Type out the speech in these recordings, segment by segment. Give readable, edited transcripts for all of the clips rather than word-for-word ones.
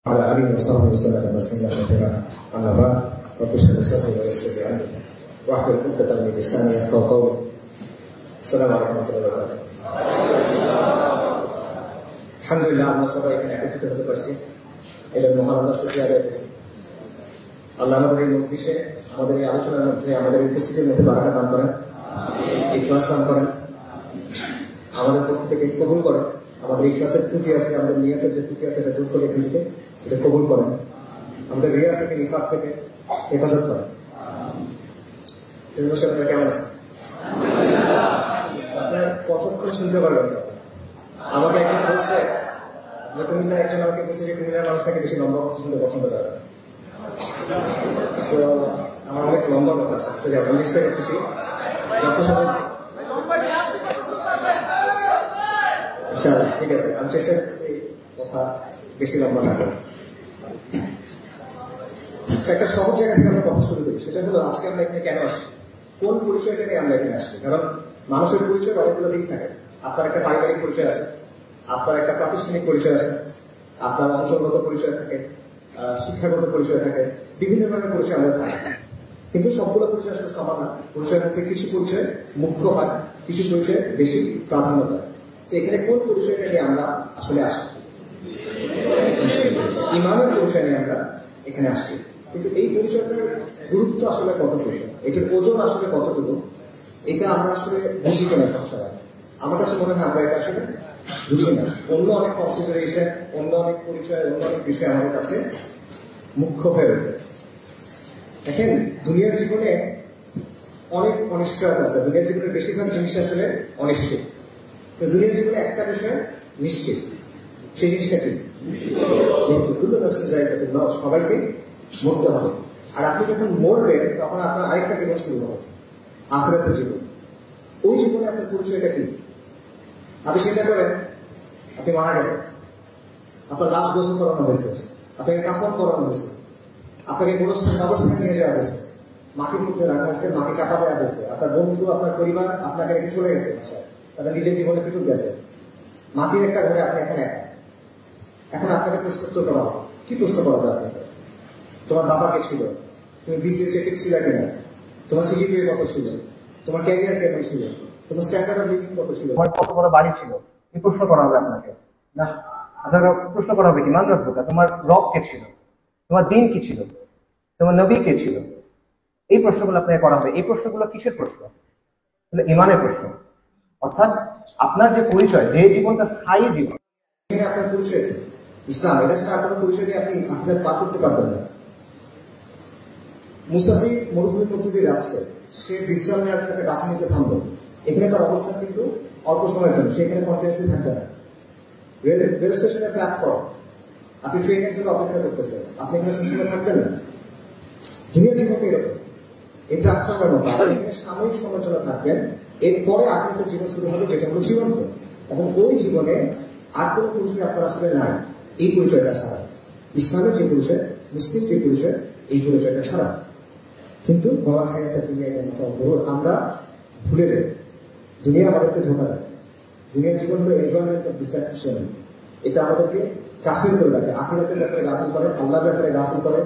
وعلى آله وصحبه وسلم تسليما كثيرا أما بعد رب اشرح لي صدري ويسر لي أمري واحلل عقدة من لساني يفقهوا قولي السلام عليكم ورحمة الله وبركاته আলহামদুলিল্লাহ আমরা সবাই এখানে একত্রিত হতে পারছি এটা মহান আল্লাহ শুকরিয়া আদায় করি আল্লাহ আমাদের এই মজলিসে আমাদের এই আলোচনার মধ্যে আমাদের উপস্থিতির মধ্যে বারাকা দান করেন ইখলাস দান করেন আমাদের পক্ষ থেকে কবুল করেন আমাদের ইখলাসের ত্রুটি আছে আমাদের নিয়তের যে ত্রুটি আছে এটা দূর করে দিতে এটা কবুল করেন আমাদের রিয়া থেকে নিফাক থেকে হেফাজত করেন আপনারা কেমন আছেন আপনার কতক্ষণ শুনতে পারবেন আমাকে একজন বলছে কুমিল্লার একজন আমাকে বলছে যে কুমিল্লার মানুষটাকে বেশি লম্বা কথা শুনতে পছন্দ করে তো আমার অনেক লম্বা কথা আছে সেটা আমি চেষ্টা করতেছি আচ্ছা ঠিক আছে আমি চেষ্টা করতেছি কথা বেশি লম্বা না করে একটা সহজ জায়গা থেকে আমরা কথা শুরু করি সেটা হলো আজকে আমরা এখানে কেন আসছি কোন পরিচয়টা নিয়ে আমরা এখানে আসছি কারণ মানুষের পরিচয় অনেকগুলো দিক থাকে আপনার একটা পারিবারিক পরিচয় আছে আপনার একটা প্রাতিষ্ঠানিক পরিচয় আছে আপনার অঞ্চলগত পরিচয় থাকে শিক্ষাগত পরিচয় থাকে বিভিন্ন ধরনের পরিচয় আমাদের থাকে কিন্তু সবগুলো পরিচয় আসলে সমান না পরিচয়ের মধ্যে কিছু পরিচয় মুখ্য হয় কিছু পরিচয় বেশি প্রাধান্য পায় তো এখানে কোন পরিচয়টা নিয়ে আমরা আসলে আসি ইমানের পরিচয় নিয়ে আমরা এখানে আসছি কিন্তু এই পরিচয়টার গুরুত্ব আসলে কতটুকু এটার ওজন আসলে কতটুকু এটা আমরা আসলে বুঝি কিনা সবসময় আমার কাছে মনে হয় আমরা এটা আসলে বুঝি না অন্য অনেক কনসিডারেশন অন্য অনেক পরিচয় অন্য অনেক বিষয় আমাদের কাছে মুখ্য হয়ে ওঠে দেখেন দুনিয়ার জীবনে অনেক অনিশ্চয়তা আছে দুনিয়ার জীবনের বেশিরভাগ জিনিস আসলে অনিশ্চিত দুনিয়ার জীবনে একটা বিষয় নিশ্চিত সেই জিনিসটা কি সবাইকে মরতে হবে আর আপনি যখন মরবেন তখন আপনার আরেকটা জীবন শুরু হবে আখিরাতের জীবন ওই জীবনে আপনার পরিচয়টা কি আপনি চিন্তা করেন আপনি মারা গেছেন আপনার লাশ গোসল করানো হয়েছে আপনাকে কাফন করানো হয়েছে আপনাকে অবস্থায় নিয়ে যাওয়া হয়েছে মাটির মধ্যে রাখা হয়েছে মাটি চাপা দেওয়া হয়েছে আপনার বন্ধু আপনার পরিবার আপনাকে রেখে চলে গেছে তারা নিজের জীবনে ফিটুক গেছে মাটির একটা ঘরে আপনি এখন একা এখন আপনাকে প্রশ্ন করা হবে কি প্রশ্ন করা হবে আপনাকে তোমার বাবা কে ছিল তুমি বিসিএস ঠিক ছিল কিনা তোমার সিজিপিএ কত ছিল তোমার ক্যারিয়ার কেমন ছিল তোমার স্ট্যান্ডার্ড অফ লিভিং কত ছিল তোমার কত বড় বাড়ি ছিল এই প্রশ্ন করা হবে আপনাকে না আপনাকে প্রশ্ন করা হবে কি মান রব্বুকা তোমার রব কে ছিল তোমার দিন কি ছিল তোমার নবী কে ছিল এই প্রশ্নগুলো আপনাকে করা হবে এই প্রশ্নগুলো কিসের প্রশ্ন ইমানের প্রশ্ন অর্থাৎ আপনার যে পরিচয় যে জীবনটা স্থায়ী জীবন আপনার পরিচয় ইসলাম এটা ছাড়া আপনার পরিচয় আপনি আখিরাত পার করতে পারবেন না মুসাফির মরুভূমির মধ্যে দিয়ে যাচ্ছে সে বিশ্রাম নেওয়ার জন্য একটা গাছের নিচে থামলো এখানে তার অবস্থান কিন্তু অল্প সময়ের জন্য সেখানে কন্টিনিউসলি থাকবে না রেল স্টেশনের প্ল্যাটফর্ম আপনি ট্রেনের জন্য অপেক্ষা করতেছেন আপনি এখানে সবসময় থাকবেন না দুনিয়ার জীবনকে এরকম এই প্ল্যাটফর্মের মতো আপনি এখানে সাময়িক সময়ের জন্য থাকবেন এরপরে আপনাদের জীবন শুরু হবে যেটা হলো জীবন এবং ওই জীবনে আর কোনো পরিচয় আপনার আসলে নাই এই পরিচয়টা ছাড়া ইসলামের যে পরিচয় মুসলিম যে পরিচয় এই পরিচয়টা ছাড়া কিন্তু বলা হয় আমরা ভুলে যাই দুনিয়া আমাদেরকে ধোকা দেয় দুনিয়ার জীবন হলো এনজয়মেন্ট অফ ডিস্ট্রাকশন এটা আমাদেরকে গাফিল করে রাখে আখিরাতের ব্যাপারে গাফিল করে আল্লাহর ব্যাপারে গাফিল করে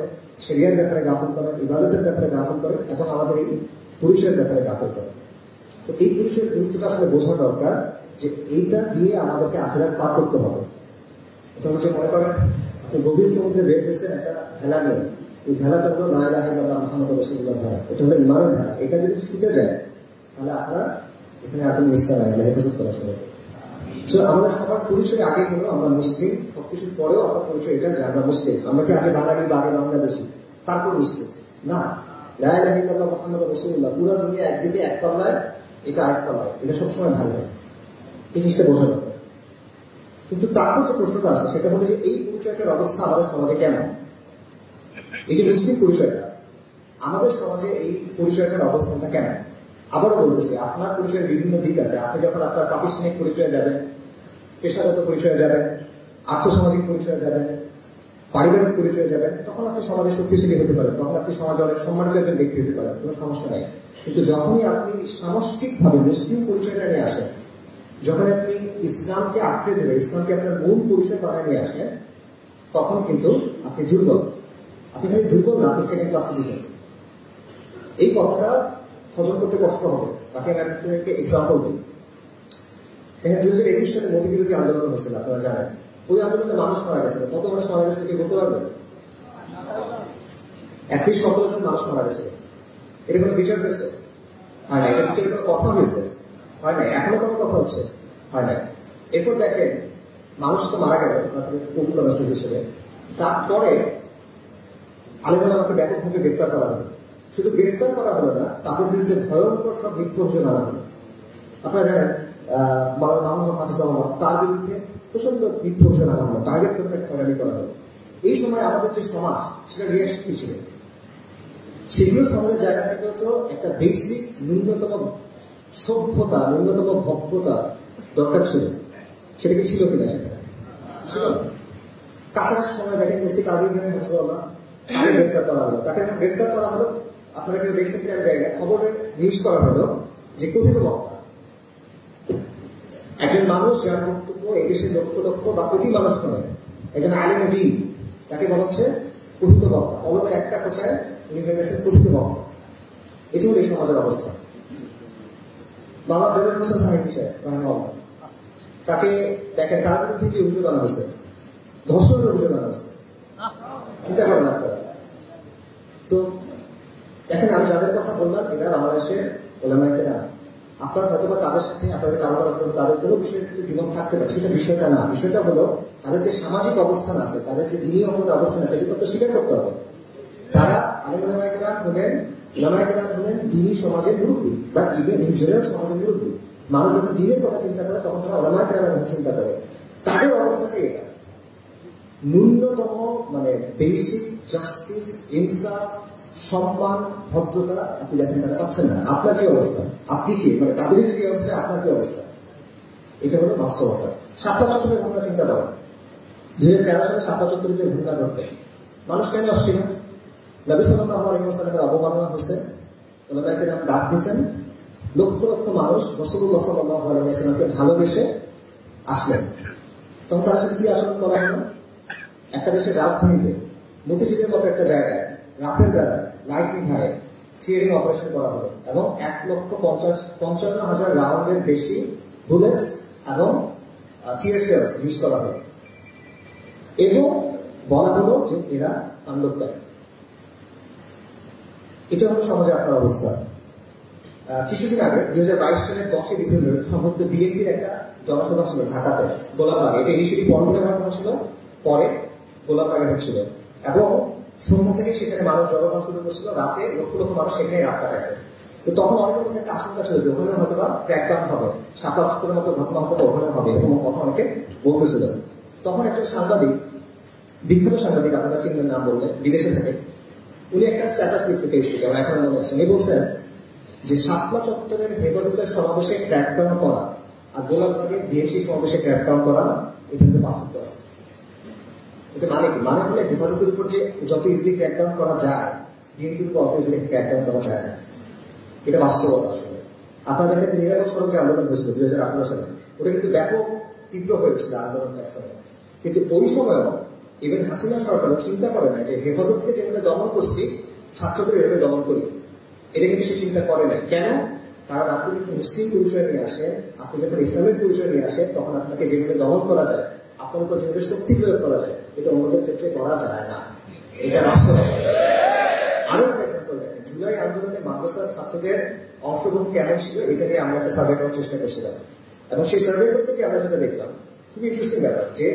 শরিয়ার ব্যাপারে গাফিল করে ইবাদতের ব্যাপারে গাফিল করে এবং আমাদের এই পরিচয়ের ব্যাপারে গাফিল করে তো এই পরিচয়ের গুরুত্বটা আসলে বোঝা দরকার যে এইটা দিয়ে আমাদেরকে আখিরাত পার করতে হবে এটা হচ্ছে মনে করেন আপনি গভীর সমুদ্রে বের হয়েছেন একটা ভেলা নিয়ে এই ভেলাটা হলো লা ইলাহা ইল্লাল্লাহ মুহাম্মাদুর রাসূলুল্লাহ ভেলা এটা হলো ইমানের ভেলা এটা যদি ছুটে যায় তাহলে আপনার এখানে আপনি মিথ্যা নাই হেফাজত করা শুরু আমাদের সবার পরিচয় আগে হলো আমরা মুসলিম সবকিছুর পরেও আপনার পরিচয় এটা যে আমরা মুসলিম আমরা কি আগে বাঙালি বা আগে বাংলাদেশি তারপর মুসলিম না লা ইলাহা ইল্লাল্লাহ মুহাম্মাদুর রাসূলুল্লাহ পুরো দুনিয়া একদিকে এক পাল্লায় এটা আরেক পাল্লায় এটা সবসময় ভালো হয় এই জিনিসটা বোঝা দরকার কিন্তু তারপর যে প্রশ্নটা আসে সেটা হলো যে এই পরিচয়টার অবস্থা আমাদের সমাজে কেমন এই যে মুসলিম পরিচয়টা আমাদের সমাজে এই পরিচয়টার অবস্থানটা কেমন আবারও বলতেছি আপনার পরিচয়ের বিভিন্ন দিক আছে আপনি যখন আপনার প্রাতিষ্ঠানিক পরিচয়ে যাবেন পেশাগত পরিচয়ে যাবেন আর্থসামাজিক পরিচয়ে যাবেন পারিবারিক পরিচয়ে যাবেন তখন আপনি সমাজে শক্তিশালী হতে পারেন তখন আপনি সমাজে অনেক সম্মানিত একজন ব্যক্তি হতে পারেন কোনো সমস্যা নেই কিন্তু যখনই আপনি সামষ্টিকভাবে মুসলিম পরিচয়টা নিয়ে আসেন যখন আপনি ইসলামকে আঁকড়ে দেবেন ইসলামকে আপনার মূল পরিচয় বানায় নিয়ে আসেন তখন কিন্তু আপনি দুর্বল। আপনি খালি দুর্বল না, আপনি সেকেন্ড ক্লাস সিটিজেন। এই কথাটা হজম করতে কষ্ট হবে। বাকি আমি আপনাদেরকে এক্সাম্পল দিই। এখানে 2021 সালে মোদী বিরোধী আন্দোলন হয়েছিল, আপনারা জানেন। ওই আন্দোলনে মানুষ মারা গেছিল। কত মানুষ মারা গেছিল কি বলতে পারবেন? 31-17 জন মানুষ মারা গেছিল। এটা কোনো বিচার হয়েছে? হয় না। এটা বিচারের কোনো কথা হয়েছে? হয় না। এখনো কোনো কথা হচ্ছে? হয় না। এরপর দেখেন, মানুষ তো মারা গেল পপুলার শহীদ হিসেবে। তারপরে আলেমাকে ব্যাপকভাবে গ্রেফতার করা হলো। শুধু গ্রেফতার করা হলো না, তাদের বিরুদ্ধে ভয়ঙ্কর সব মিথ্যা অভিযোগ আনা হলো। আপনারা জানেন মাওলানা হাফিজ আহমদ, তার বিরুদ্ধে প্রচন্ড মিথ্যা অভিযোগ আনা হলো, টার্গেট করে তাকে হয়রানি করা হলো। এই সময় আমাদের যে সমাজ, সেটা রিয়াকশন কি ছিল? সেগুলো সমাজের জায়গা থেকে হতো একটা বেসিক ন্যূনতম সভ্যতা, ন্যূনতম ভব্যতা দরকার ছিল। সেটা কি ছিল কিনা? সেটা ছিল। কাছাকাছি সময় দেখেন মুফতি কাজী ইব্রাহিম হাফিজাহুল্লাহ, তাকে গ্রেফতার করা হলো। তাকে গ্রেফতার করা হলো, আপনারা কেউ দেখছেন কিনা জায়গায় খবরে নিউজ করা হলো যে কথিত বক্তা, একজন মানুষ যার বক্তব্য এদেশের লক্ষ লক্ষ বা কোটি মানুষ শোনে, একজন আলিমে দ্বীন, তাকে বলা হচ্ছে কথিত বক্তা। কলমের একটা কোচায় উনি হয়ে গেছেন কথিত বক্তা। এটি হলো এই সমাজের অবস্থা। বাবা দেবের হোসেন সাহেব সাহেব, তাকে দেখেন তার বিরুদ্ধে কি অভিযোগ আনা হয়েছে? ধর্ষণের অভিযোগ আনা হয়েছে। চিন্তা করেন আপনারা। তো দেখেন, আমি যাদের কথা বললাম এরা বাংলাদেশের ওলামায়ে না। আপনারা হয়তো বা তাদের সাথে আপনাদের কারো তাদের কোনো বিষয়ে কিন্তু জীবন থাকতে পারে, সেটা বিষয়টা না। বিষয়টা হলো তাদের যে সামাজিক অবস্থান আছে, তাদের যে দিনী অবস্থান আছে, সেটা তো স্বীকার করতে হবে। তারা আলিম ওলামায়ে কেরাম হলেন দিনী সমাজের মুরব্বী, বা ইভেন ইন জেনারেল সমাজের মুরব্বী। মানুষ যখন দিনের কথা চিন্তা করে তখন তারা ওলামায়ে কেরামের কথা চিন্তা করে। তাদের অবস্থাটাই এটা। ন্যূনতম বেসিক জাস্টিস, ইনসাফ, সম্মান, ভদ্রতা আপনি দেখেন তারা পাচ্ছেন না। আপনার কি অবস্থা? আপনি কি তাদের যদি অবস্থা, আপনার কি অবস্থা? এটা হলো বাস্তবতা। শাপলা চত্বরের ঘটনা চিন্তা করেন। 2013 সালে শাপলা চত্বরের যে ঘটনা ঘটবে, মানুষ কেন আসছিল? নবী সাল্লাল্লাহু আলাইহি ওয়াসাল্লামের অবমাননা হয়েছে, ওলামায়ে কেরাম ডাক দিয়েছেন, লক্ষ লক্ষ মানুষ রাসূলুল্লাহ সাল্লাল্লাহু আলাইহি ওয়াসাল্লামকে ভালোবেসে আসলেন। তখন তার সাথে কি আচরণ করা হলো? একটা দেশের রাজধানীতে মতিঝিলের মতো একটা জায়গায় রাতের বেলায় লাইট নিভায়ে থিয়ারিং অপারেশন করা হলো এবং 1,55,000 রাউন্ডের বেশি বুলেটস এবং টিয়ার শেলস ইউজ করা হলো এবং বলা হলো যে এরা আন্দোলনকারী। এটা হলো সমাজে আপনার অবস্থা। কিছুদিন আগে 2022 সালের 10 ডিসেম্বর সমগ্র বিএনপির একটা জনসভা ছিল ঢাকাতে, গোলাপবাগে। এটা ইনিশিয়ালি বন্ধনের কথা ছিল, পরে গোলাপবাগে হচ্ছিল এবং সন্ধ্যা থেকে সেখানে মানুষ জড়ো শুরু করছিল। রাতে লক্ষ লক্ষ মানুষ সেখানে রাত কাটাইছে। তো তখন অনেক রকমের একটা আশঙ্কা ছিল যে ওখানে হয়তো বা ক্র্যাকডাউন হবে, শাপলা চত্বরের মতো ঘটনা হয়তো ওখানে হবে, এরকম কথা অনেকে বলতেছিল। তখন একটা সাংবাদিক, বিখ্যাত সাংবাদিক, আপনারা চিনবেন নাম বললে, বিদেশে থাকে, উনি একটা স্ট্যাটাস লিখছে ফেসবুকে, আমার এখন মনে আছে। উনি বলছেন যে শাপলা চত্বরের হেফাজতের সমাবেশে ক্র্যাকডাউন করা আর গোলাপবাগে বিএনপি সমাবেশে ক্র্যাকডাউন করা, এটা কিন্তু পার্থক্য আছে। এটা মানে কি? মানে হলে হেফাজতের উপর যে যত ইজিলি ক্র্যাকডাউন করা যায়, বিএনপির উপর অত ইজিলি ক্র্যাকডাউন করা যায় না। এটা বাস্তবতা। আসলে আপনাদের কাছে নিরাপদ সড়ক যে আন্দোলন হয়েছিল 2018 সালে, ওটা কিন্তু ব্যাপক তীব্র হয়েছিল আন্দোলনটা একসময়। কিন্তু ওই সময়ও ইভেন হাসিনা সরকারও চিন্তা করে না যে হেফাজতকে যেভাবে দমন করছি, ছাত্রদের এভাবে দমন করি, এটা কিন্তু সে চিন্তা করে না। কেন? কারণ আপনি যখন মুসলিম পরিচয় নিয়ে আসেন, আপনি যখন ইসলামের পরিচয় নিয়ে আসেন, তখন আপনাকে যেভাবে দমন করা যায়, আপনার উপর যেভাবে শক্তি প্রয়োগ করা যায়, এটা অন্যদের ক্ষেত্রে করা যায় না। এটা বাস্তবতা। আরো একটা এক্সাম্পল দেখেন, জুলাই আন্দোলনে মাদ্রাসার ছাত্রদের অংশগ্রহণ কেমন ছিল, এটা নিয়ে আমরা একটা সার্ভে করার চেষ্টা করছিলাম এবং সেই সার্ভে করতে গিয়ে আমরা যেটা দেখলাম, খুবই ইন্টারেস্টিং ব্যাপার, যে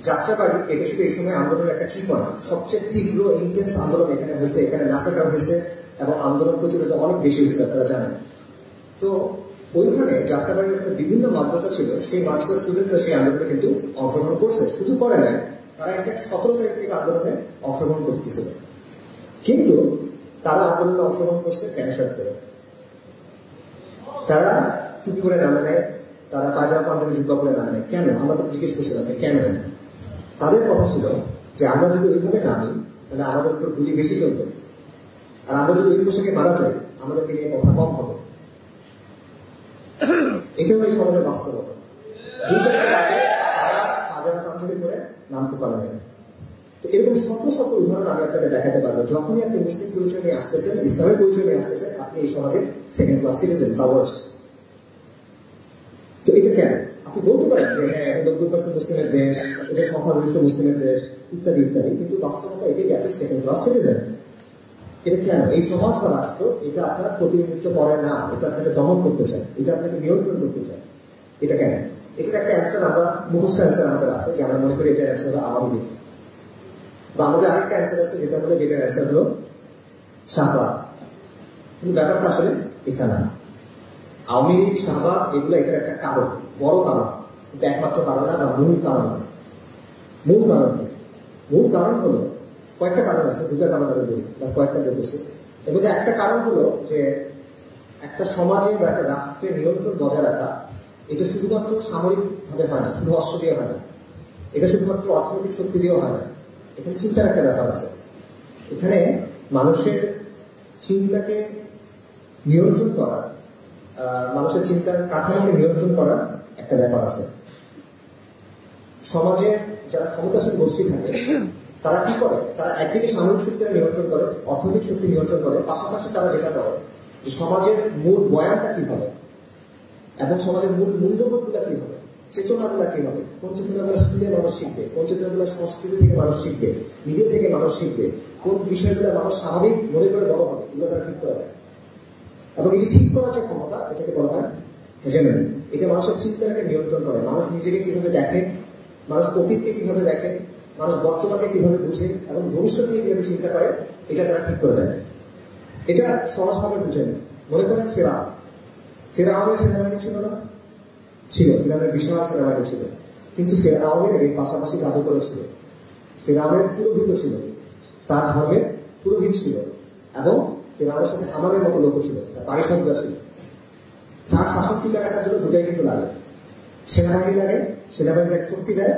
যাত্রাবাড়ি এটা ছিল এই সময় আন্দোলনের একটা ঠিকানা। সবচেয়ে তীব্র ইন্টেন্স আন্দোলন এখানে হয়েছে, এখানে নাসাকার হয়েছে এবং আন্দোলন প্রচলিত অনেক বেশি হয়েছে, আপনারা জানেন। তো ওইখানে যাত্রাবাড়ির একটা বিভিন্ন মাদ্রাসা ছিল, সেই মাদ্রাসার স্টুডেন্টরা সেই আন্দোলনে কিন্তু অংশগ্রহণ করছে। শুধু করে নাই, তারা ইনফ্যাক্ট 17 তারিখ থেকে আন্দোলনে অংশগ্রহণ করতেছিল। কিন্তু তারা আন্দোলনে অংশগ্রহণ করছে প্যান্ট শার্ট করে, তারা টুপি করে নামে নেয়, তারা পায়জামা পাঞ্জাবি জুব্বা করে নামে নেয়। কেন? আমরা তো জিজ্ঞেস করছিলাম কেন নেয়। তাদের কথা ছিল যে আমরা যদি ওইভাবে নামি তাহলে আমাদের উপর গুলি বেশি চলবে, আর আমরা যদি ওই পোশাকে মারা যাই আমাদেরকে নিয়ে কথা কম হবে। এটা হলো এই সমাজের বাস্তবতা। 2 তারিখ আগে তারা পায়জামা পাঞ্জাবি করে নামতে পারে না। তো এরকম শত শত উদাহরণ আমি আপনাকে দেখাতে পারবো। যখনই আপনি মুসলিম পরিচয় নিয়ে আসতেছেন, ইসলামের পরিচয় নিয়ে আসতেছেন, আপনি এই সমাজের সেকেন্ড ক্লাস সিটিজেন বা ওয়ার্স। তো এটা কেন? আপনি বলতে পারেন যে হ্যাঁ 90% মুসলিমের দেশ, এটা সংখ্যাগরিষ্ঠ মুসলিমের দেশ, ইত্যাদি ইত্যাদি, কিন্তু বাস্তবতা এটাই আপনি সেকেন্ড ক্লাস সিটিজেন। এটা কেন? এই সমাজ বা রাষ্ট্র এটা আপনার প্রতিনিধিত্ব করে না, এটা আপনাকে দমন করতে চায়, এটা আপনাকে নিয়ন্ত্রণ করতে চায়। এটা কেন? এটার একটা অ্যান্সার আমরা মুখস্থ অ্যান্সার আমাদের আছে, যে আমরা মনে করি এটার অ্যান্সার হলো আওয়ামী লীগ। বা আমাদের আরেকটা অ্যান্সার আছে যেটা হলো, যেটার অ্যান্সার হলো শাহবাগ। কিন্তু ব্যাপারটা আসলে এটা না। আওয়ামী লীগ, শাহবাগ এগুলো এটার একটা কারণ, বড় কারণ, কিন্তু একমাত্র কারণ না, বা মূল কারণ না। মূল কারণ কি? মূল কারণ হলো, কয়েকটা কারণ আছে, দুটা কারণ আমি বলি বা কয়েকটা বলতেছি। এর মধ্যে একটা কারণ হলো যে একটা সমাজে বা একটা রাষ্ট্রের নিয়ন্ত্রণ বজায় রাখা, এটা শুধুমাত্র সামরিক ভাবে হয় না, শুধু অস্ত্র দিয়ে হয় না, এটা শুধুমাত্র অর্থনৈতিক শক্তি দিয়েও হয় না। এখানে চিন্তার একটা ব্যাপার আছে। এখানে মানুষের চিন্তাকে নিয়ন্ত্রণ করা, মানুষের চিন্তার কাঠামোকে নিয়ন্ত্রণ করার একটা ব্যাপার আছে। সমাজে যারা ক্ষমতাসীন গোষ্ঠী থাকে তারা কি করে? তারা একদিকে সামরিক শক্তিরা নিয়ন্ত্রণ করে, অর্থনৈতিক শক্তি নিয়ন্ত্রণ করে, পাশাপাশি তারা যেটা করে যে সমাজের মূল বয়ানটা কি হবে এবং সমাজের মূল মূল্যবোধগুলো কি হবে, চেতনাগুলো কি হবে, কোন চেতনাগুলো স্কুলে মানুষ শিখবে, কোন চেতনাগুলো সংস্কৃতি থেকে মানুষ শিখবে, মিডিয়া থেকে মানুষ শিখবে, কোন বিষয়গুলো মানুষ স্বাভাবিক মনে করে বড় হবে, এগুলো তারা ঠিক করে দেয়। এবং এটি ঠিক করার যে ক্ষমতা, এটাকে বলা হয় হেজেমনি। এটা মানুষের চিন্তাটাকে নিয়ন্ত্রণ করে। মানুষ নিজেকে কিভাবে দেখে, মানুষ অতীতকে কিভাবে দেখে, মানুষ বর্তমানকে কিভাবে বুঝে এবং ভবিষ্যৎকে কিভাবে চিন্তা করে, এটা তারা ঠিক করে দেয়। এটা সহজভাবে বুঝে নেয়। মনে করেন ফেরাউনের সেনাবাহিনী ছিল না? ছিল। ফেরাউনের বিশাল সেনাবাহিনী ছিল, কিন্তু ফেরাউনের এর পাশাপাশি জাদুকর ছিল, ফেরাউনের পুরোহিত ছিল, তার ধর্মের পুরোহিত ছিল, এবং ফেরাউনের সাথে হামামের মতো লোক ছিল, তার পারিষদরা ছিল। তার শাসন টিকা রাখার জন্য দুটাই কিন্তু লাগে, সেনাবাহিনী লাগে, সেনাবাহিনী এক শক্তি দেয়,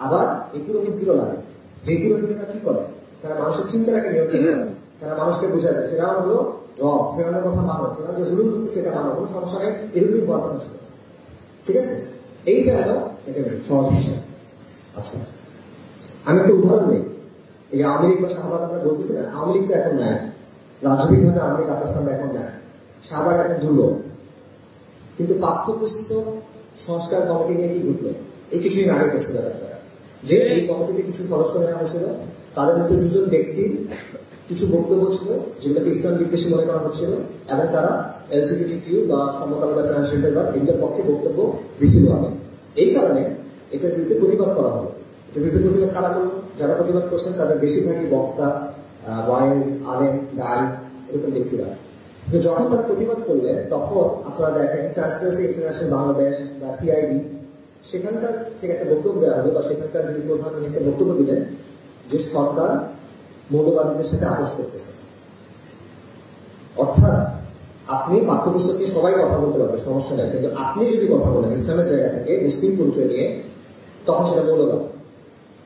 আবার এই পুরোহিতগুলো লাগে। যে পুরোহিতরা কি করে? তারা মানুষের চিন্তাটাকে নিয়ন্ত্রণ করে, তারা মানুষকে বোঝা যায় ফেরাউন হলো রব, ফেরাউনের কথা মানো, ফেরাউন যে জুলুম করতে সেটা মানো, কোনো সমস্যা নেই, এরকমই হওয়ার কথা ছিল। ঠিক আছে? এইটা হলো সহজ ভাষা। আচ্ছা, আমি একটা উদাহরণ দিই। এই আওয়ামী লীগ বা শাহবাগ আমরা বলতেছি না, আওয়ামী লীগ তো এখন নাই, রাজনৈতিকভাবে আওয়ামী লীগ আপনার সামনে এখন নাই, শাহবাগ এখন দুর্লভ। কিন্তু পাঠ্যপুস্তক সংস্কার কমিটি নিয়ে কি ঘটলো? এই কিছুদিন আগে করছিল যে এই কমিটিতে কিছু সদস্য নেওয়া হয়েছিল, তাদের মধ্যে দুজন ব্যক্তির কিছু বক্তব্য ছিল যেগুলোকে ইসলাম বিদ্বেষী মনে করা হচ্ছিল, এবং তারা এলজিবিটিকিউ বা সমকামিতা ট্রান্সজেন্ডার বা এগুলোর পক্ষে বক্তব্য দিছিল। হবে এই কারণে এটার বিরুদ্ধে প্রতিবাদ করা হবে। এটার বিরুদ্ধে প্রতিবাদ কারা করলো? যারা প্রতিবাদ করছেন তাদের বেশিরভাগই বক্তা, ওয়াইজ, আলেম, দায়, এরকম ব্যক্তিরা। কিন্তু যখন তারা প্রতিবাদ করলেন, তখন আপনারা দেখেন ট্রান্সপারেন্সি ইন্টারন্যাশনাল বাংলাদেশ বা টিআইবি সেখানকার থেকে একটা বক্তব্য দেওয়া হলো, বা সেখানকার যিনি প্রধান একটা বক্তব্য দিলেন যে সরকার মৌলবাদীদের সাথে আপোষ করতেছে। অর্থাৎ আপনি পাঠ্যপুস্তকে সবাই কথা বলতে পারবে, সমস্যা নেই, কিন্তু আপনি যদি কথা বলেন ইসলামের জায়গা থেকে মুসলিম পরিচয় নিয়ে, তখন সেটা মৌলবাদ।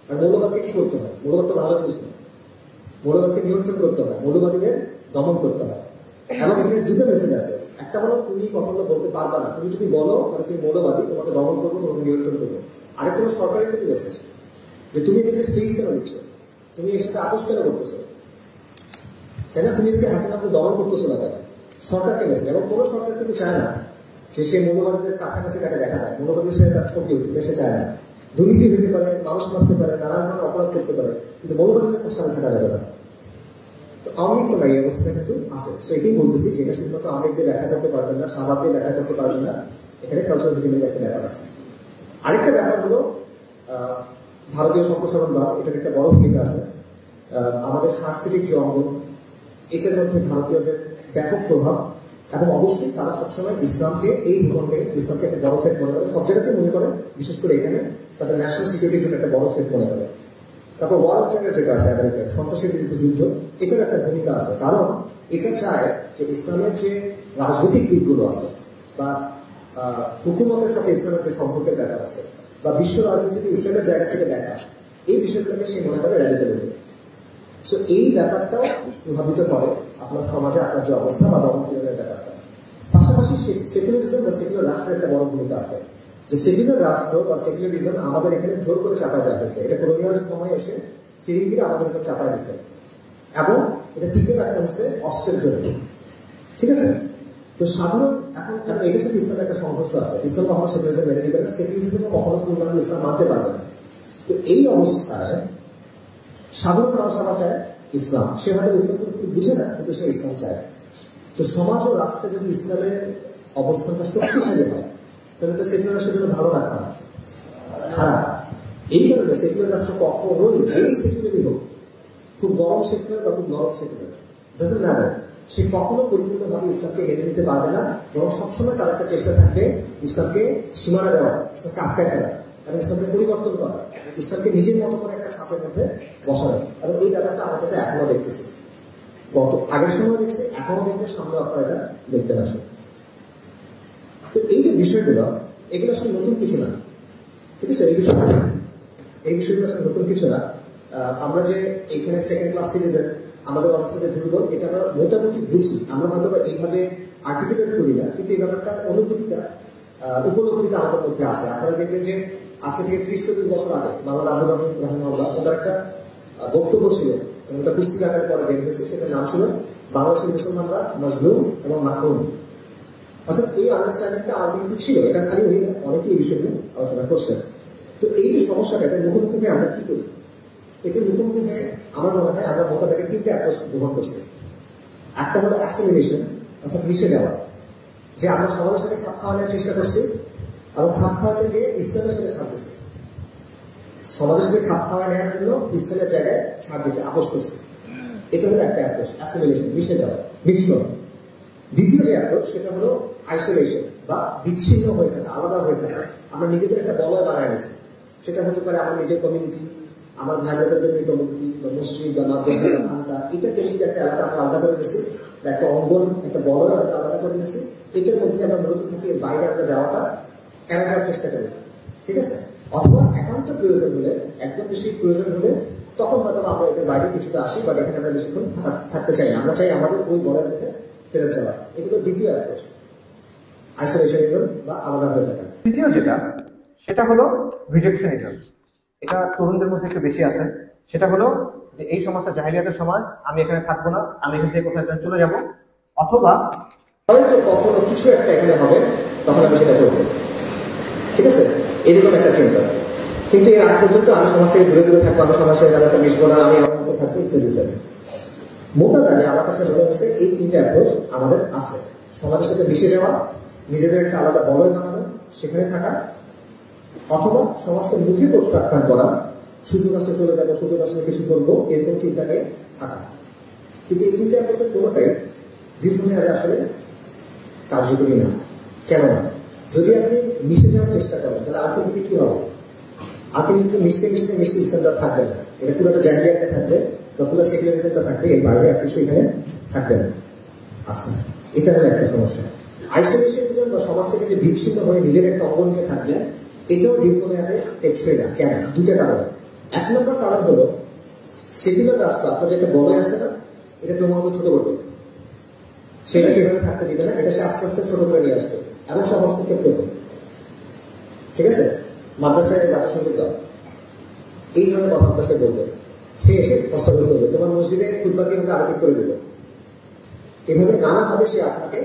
আর মৌলবাদকে কি করতে হয়? মৌলবাদ তো ভালো বুঝবে, মৌলবাদকে নিয়ন্ত্রণ করতে হয়, মৌলবাদীদের দমন করতে হয়। এবং এখানে দুটো মেসেজ আছে। একটা হলো তুমি কথাগুলো বলতে পারবা না, তুমি যদি বলো তাহলে তুমি মৌলবাদী, তোমাকে দমন করবো, তোমাকে নিয়ন্ত্রণ করবো। আরেকটা হলো সরকারের প্রতি মেসেজ, যে তুমি এদেরকে স্পেস কেন দিচ্ছ, তুমি এর সাথে আপোষ কেন করতেছো, তাই না? তুমি এদেরকে হাসিনাকে দমন করতেছো না কেন? সরকারকে মেসেজ। এবং কোনো সরকার কিন্তু চায় না যে সে মৌলবাদীদের কাছাকাছি তাকে দেখা যায়, মৌলবাদী সে তার ছবি উঠতে সে চায় না। দুর্নীতি হতে পারে, মানুষ মারতে পারে, নানান ধরনের অপরাধ করতে পারে, কিন্তু মৌলবাদীদের সাথে থাকা যাবে না। আওয়ামী লীগ তো নাই, এই অবস্থা কিন্তু আছে। সো এটাই বলতেছি, এটা শুধুমাত্র আওয়ামী লীগদের ব্যাখ্যা করতে পারবেন না, শাহবাগকে ব্যাখ্যা করতে পারবেন না, এখানে কালচারাল ভিটামিনের একটা ব্যাপার আছে। আরেকটা ব্যাপার হলো ভারতীয় সম্প্রসারণ বা এটার একটা বড় ভূমিকা আছে। আমাদের সাংস্কৃতিক যে অঙ্গন, এটার মধ্যে ভারতীয়দের ব্যাপক প্রভাব, এবং অবশ্যই তারা সবসময় ইসলামকে, এই ভূখণ্ডে ইসলামকে একটা বড় সেট মনে করে, সব জায়গাতে মনে করে, বিশেষ করে এখানে তাদের ন্যাশনাল সিকিউরিটির জন্য একটা বড় সেট মনে করে। তারপর ওয়ার অফ টেরর যেটা আছে আমেরিকার, সন্ত্রাসের বিরুদ্ধে যুদ্ধ, এটার একটা ভূমিকা আছে। কারণ এটা চায় যে ইসলামের যে রাজনৈতিক দিকগুলো আছে, বা হুকুমতের সাথে ইসলামের যে সম্পর্কের ব্যাপার আছে, বা বিশ্ব রাজনীতিকে ইসলামের জায়গা থেকে দেখা, এই বিষয়গুলোকে সে মনে করে র্যাডিক্যালিজম। সো এই ব্যাপারটাও প্রভাবিত করে আপনার সমাজে আপনার যে অবস্থা বা দমনপীড়নের ব্যাপারটা। পাশাপাশি সেকুলারিজম বা সেকুলার রাষ্ট্রের একটা বড় ভূমিকা আছে। যে সেকুলার রাষ্ট্র বা সেকুলারিজম আমাদের এখানে জোর করে চাপা দেওয়া হয়েছে। এটা কলোনিয়াল সময় এসে ফিরিঙ্গিরা আমাদের উপর চাপায় দিচ্ছে এবং এটা টিকে রাখতে হচ্ছে অস্ত্রের জন্য। ঠিক আছে? তো সাধারণ এখন এটার সাথে ইসলামের একটা সংঘর্ষ আছে। ইসলাম কখনো সেকুলারিজম মেনে নিবে না, সেকুলারিজম কখনো পূর্ণাঙ্গ ইসলাম মানতে পারবে না। তো এই অবস্থায় সাধারণ মানুষ আবার চায় ইসলাম, সে হয়তো ইসলাম বুঝে না, কিন্তু সে ইসলাম চায়। তো সমাজ ও রাষ্ট্রে যদি ইসলামের অবস্থানটা শক্তিশালী হয় তাহলে তো সেকুলার রাষ্ট্রের জন্য ভালো রাখা না, খারাপ। এই কারণে সেকুলার রাষ্ট্র কখনোই যেই সেকুলারই হোক, খুব গরম সেকুলার বা খুব নরম সেকুলার, ডাজন্ট ম্যাটার, সে কখনো পরিপূর্ণভাবে ইসলামকে মেনে নিতে পারবে না, বরং সবসময় তার একটা চেষ্টা থাকবে ইসলামকে সীমানা দেওয়া, ইসলামকে আটকায় ফেলা এবং ইসলামকে পরিবর্তন করা, ইসলামকে নিজের মতো করে একটা ছাঁচের মধ্যে বসানো। এবং এই ব্যাপারটা আমাদের এখনো দেখতেছি, আগের সময় দেখছি, এখনো দেখবে, সামনে আপনারা এটা দেখবেন আসলে। তো এই যে বিষয়গুলো, এগুলো আসলে নতুন কিছু না। ঠিক আছে? এই বিষয়গুলো আসলে নতুন কিছু না। আমরা যে এখানে সেকেন্ড ক্লাস সিটিজেন, আমাদের অবস্থা যে দুর্বল, এটা আমরা মোটামুটি বুঝি। আমরা হয়তো এইভাবে আর্টিকুলেট করি না, কিন্তু এই ব্যাপারটা অনুভূতিটা, উপলব্ধিটা আমাদের মধ্যে আসে। আপনারা দেখবেন যে আজ থেকে 30-40 বছর আগে বাংলা আব্দুর রহমান ওদের একটা বক্তব্য ছিল, একটা পুস্তিকা আকারে পরে বের হয়েছে, সেটার নাম ছিল বাংলাদেশের মুসলমানরা মজলুম এবং মাহরুম। অর্থাৎ এই আন্ডারস্ট্যান্ডিংটা আমার কিন্তু ছিল, এটা খালি উনি অনেকে এই বিষয়গুলো আলোচনা করছেন। তো এই যে সমস্যাটা, এটা মুখোমুখি হয়ে আমরা কি করি? এটা মুখোমুখি হয়ে আমার মনে হয় আমরা মোটামুটি 3টা অ্যাপ্রোচ গ্রহণ করছি। একটা হলো অ্যাসিমিলেশন, অর্থাৎ মিশে যাওয়া, যে আমরা সমাজের সাথে খাপ খাওয়ানোর চেষ্টা করছি এবং খাপ খাওয়াতে গিয়ে ইসলামের সাথে ছাড় দিচ্ছি। সমাজের সাথে খাপ খাওয়া নেওয়ার জন্য ইসলামের জায়গায় ছাড় দিচ্ছে, আপোষ করছে। এটা হলো একটা অ্যাপ্রোচ, অ্যাসিমিলেশন, মিশে যাওয়া, মিশ্রণ। দ্বিতীয় যে অ্যাপ্রোচ, সেটা হলো আইসোলেশন বা বিচ্ছিন্ন হয়ে থাকা, আলাদা হয়ে থাকা। আমরা নিজেদের একটা বলয় বানায় নিয়েছি। সেটা হতে পারে আমার নিজের কমিউনিটি, আমার ভাই বোনদের কমিউনিটি, বা মসজিদ বা মাদ্রাসা বা খানকা, এটা কেন্দ্রিক একটা এলাকা আমরা আলাদা করে নিয়েছি, একটা অঙ্গন, একটা বলয় আমরা আলাদা করে নিয়েছি। এটার মধ্যে আমরা মূলত থাকি, বাইরে আমরা যাওয়াটা এড়ানোর চেষ্টা করি। ঠিক আছে? অথবা একান্ত প্রয়োজন হলে, একদম বেশি প্রয়োজন হলে, তখন হয়তো আমরা এটার বাইরে কিছুটা আসি, বা এখানে আমরা বেশিক্ষণ থাকতে চাই না, আমরা চাই আমাদের ওই বলের মধ্যে ফেরত যাওয়া। এটা হলো দ্বিতীয় অ্যাপ্রোচ, আইসোলেশনিজম বা আলাদা হয়ে থাকা। তৃতীয় যেটা, সেটা হলো রিজেকশনিজম। এটা তরুণদের মধ্যে একটু বেশি আছে। সেটা হলো যে এই সমাজটা জাহেলিয়াতের সমাজ, আমি এখানে থাকবো না, আমি এখান থেকে কোথাও চলে যাব, অথবা হয়তো কখনো কিছু একটা এখানে হবে, তখন আমি সেটা করবো। ঠিক আছে? এরকম একটা চিন্তা। কিন্তু এর আগ পর্যন্ত আমি সমাজ থেকে দূরে দূরে থাকবো, আমি সমাজের ব্যাপারটা মিশবো না, আমি আমার মতো থাকবো, ইত্যাদি ইত্যাদি। মোটা দাগে আমার কাছে মনে হচ্ছে এই 3টা অ্যাপ্রোচ আমাদের আছে। সমাজের সাথে মিশে যাওয়া, নিজেদের একটা আলাদা বলয় বানানো, সেখানে থাকা, অথবা সমাজকে মুখে প্রত্যাখ্যান করা, সুযোগ আসলে চলে যাবো, সুযোগ আসলে কিছু করবো, এরকম চিন্তাকে থাকা। কিন্তু এই 3টা অ্যাপ্রোচের কোনোটাই দীর্ঘমেয়াদে আসলে কার্যকরী না। কেন না? যদি আপনি মিশে যাওয়ার চেষ্টা করেন, তাহলে আলটিমেটলি কি হবে? আলটিমেটলি মিশতে মিশতে মিশতে ইসলামটা থাকবে না, এটা পুরোটা জাহিলিয়াতটা থাকবে বা পুরো সেকুলারিজমটা থাকবে, এর বাইরে আর কিছু এখানে থাকবে না। আচ্ছা, এটা হলো একটা সমস্যা। আইসোলেশনিজম বা সমাজ থেকে যে বিচ্ছিন্ন হয়ে নিজের একটা অঙ্গ নিয়ে থাকবে, এটাও দীর্ঘমেয়াদে টেকসই না। কেন? 2টা কারণে। 1 নম্বর কারণ হলো সেকুলার রাষ্ট্র আপনার যে একটা বলয় আছে না, এটা ক্রমাগত ছোট করবে, সেটাকে এভাবে থাকতে দিবে না, এটা সে আস্তে আস্তে ছোট করে নিয়ে আসবে এবং সে হস্তক্ষেপ করবে। ঠিক আছে? মাদ্রাসায় জাতিসংগীত গাও, এই ধরনের কথাবার্তা সে বলবে, সে এসে হস্তক্ষেপ করবে, তোমার মসজিদে খুতবা কিভাবে আলোচনা করে দেবে, এভাবে নানাভাবে সে আপনাকে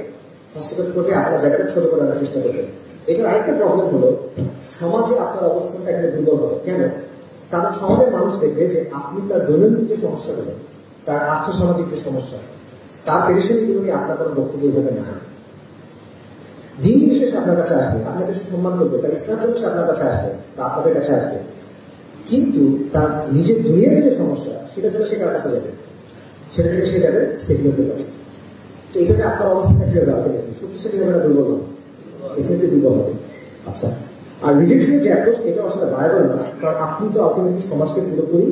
হস্তক্ষেপ করবে, আপনার জায়গাটা ছোট করে আনার চেষ্টা করবে। এটার আরেকটা প্রবলেম হলো সমাজে আপনার অবস্থানটা এখানে দুর্বল হবে। কেন? কারণ সমাজের মানুষ দেখবে যে আপনি তার দৈনন্দিন যে সমস্যাগুলো, তার আর্থসামাজিক যে সমস্যা, তার পেরেশানিগুলো নিয়ে আপনার কোনো বক্তব্য হবে না। দিন বিশেষে আপনার কাছে আসবে, আপনাকে সম্মান করবে, তার ইসলাম জন্য সে আপনার কাছে আসবে বা আপনাদের কাছে আসবে। কিন্তু তার নিজের দুনিয়ার যে সমস্যা, সেটার জন্য সে কার কাছে যাবে? সেটা থেকে সে যাবে সেকুলারদের কাছে। তো এটা যে আপনার অবস্থাটা কি হবে? আপনি শক্তিশালী হবে না দুর্বল হবে? ডেফিনেটলি দুর্বল হবে। আচ্ছা, আর রিজেকশনের যে অ্যাপ্রোচ, এটা আসলে ভায়াবল না, কারণ আপনি তো আলটিমেটলি সমাজকে পুরোপুরি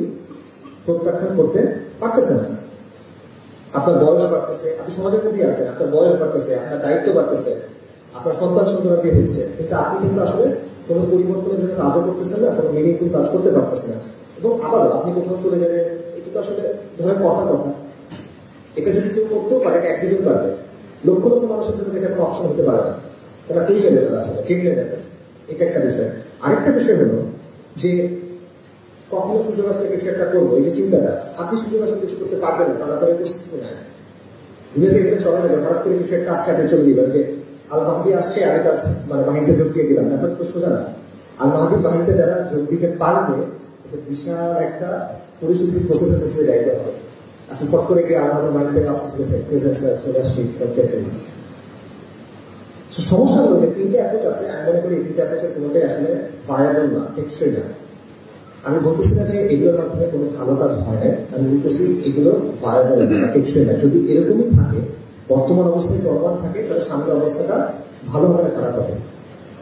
প্রত্যাখ্যান করতে পারতেছেন না। আপনার বয়স বাড়তেছে, আপনি সমাজের মধ্যে আছেন, আপনার বয়স বাড়তেছে, আপনার দায়িত্ব বাড়তেছে, আপনার সন্তান সন্তান বের হচ্ছে, কিন্তু আপনি কিন্তু আসলে কোনো পরিবর্তনের জন্য কাজও করতেছেন না, কোনো মিনিংফুল কাজ করতে পারতেছেন না। এবং আবারও আপনি কোথাও চলে যাবেন, এটা তো আসলে ধরেন কথার কথা, এটা যদি কেউ করতেও পারে, 1-2 জন পারবে, লক্ষ লক্ষ মানুষের জন্য এটা কোনো অপশন হতে পারে না। তারা কেউ যাবে, তারা আসলে কেমনে যাবে, এটা একটা বিষয়। আরেকটা বিষয় হলো যে কখনো সুযোগ আসলে কিছু একটা করবো, এই যে চিন্তাটা, আপনি সুযোগ আসলে কিছু করতে পারবেন না, কারণ আপনার প্রস্তুতি নাই। দুনিয়াতে এগুলো চলে না, হঠাৎ করে কিছু একটা আসছে আপনি চলে দিবেন যে আল মাহাদি আসছে আমি তার মানে বাহিনীতে যোগ দিয়ে দিলাম, ব্যাপার তো সোজা না। আল মাহাদির বাহিনীতে যারা যোগ দিতে পারবে বিশাল একটা পরিশুদ্ধির প্রসেসের মধ্যে যাইতে হবে। আপনি ফট করে গিয়ে আল মাহাদির বাহিনীতে কাছে চলে আসছি। সমস্যা হলো যে তিনটে অ্যাপ্রোচ আছে, আমি মনে করি এই তিনটে অ্যাপ্রোচের কোনোটাই আসলে ভায়াবল না, টেকসই না। আমি বলতেছি না যে এগুলোর মাধ্যমে কোনো ভালো কাজ হয় না, আমি বলতেছি এগুলো ভায়াবল না, টেকসই না। যদি এরকমই থাকে, বর্তমান অবস্থায় চলমান থাকে, তাহলে সামনের অবস্থাটা ভালো হবে না খারাপ হবে,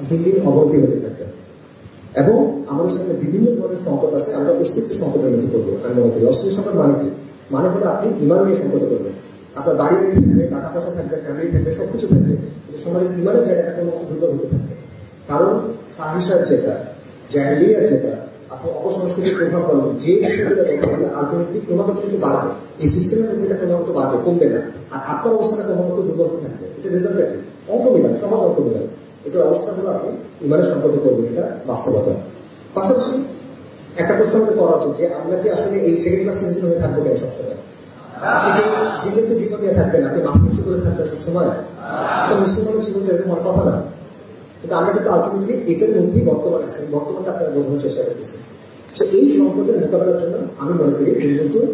দিন দিন অবনতি হতে থাকবে। এবং আমাদের সামনে বিভিন্ন ধরনের সংকট আছে, আমরা অস্তিত্ব সংকটের মধ্যে করবো। আমি মনে করি অস্তিত্ব সংকট মানে কি? মানে হলো আপনি ইমান নিয়ে সংকটে করবেন। আপনার বাড়ি থাকবে, টাকা পয়সা থাকবে, ফ্যামিলি থাকবে, সবকিছু থাকবে, কিন্তু সমাজের ইমানের জায়গাটা কোনো মতো দুর্বল হতে থাকবে। কারণ ফাহিসার যেটা, জাহেলিয়ার যেটা, আপনি অপসংস্কৃতির প্রভাব পড়বেন, যে বিষয়গুলো দেখবেন আলটিমেটলি ক্রমাগত কিন্তু বাড়বে। এই সিস্টেমের মধ্যে এটা ক্রমাগত বাড়বে, কমবে না। আর আপনার অবস্থাটা ক্রমাগত দুর্বল থাকবে। এটা রেজাল্ট কি? অঙ্ক মিলান, সমাজ অঙ্ক মিলান। এটার অবস্থাগুলো আপনি ইমানের সম্পর্কে করবেন, এটা বাস্তবতা। পাশাপাশি একটা প্রশ্ন আমাদের করা উচিত যে আমরা কি আসলে এই সেকেন্ড ক্লাস সিটিজেন হয়ে থাকবো কেন সবসময়? আপনি কি জিল্লতে জীবন নিয়ে থাকবেন, আপনি মাথা নিচু করে থাকবেন সবসময়? এটা মুসলমানের জীবন এরকম আমার কথা না। কিন্তু আমরা কিন্তু আলটিমেটলি এটার মধ্যেই বর্তমানে আছেন, বর্তমানটা আপনারা বোঝানোর চেষ্টা করতেছি। তো এই সংকটের মোকাবেলার জন্য আমি মনে করি নতুন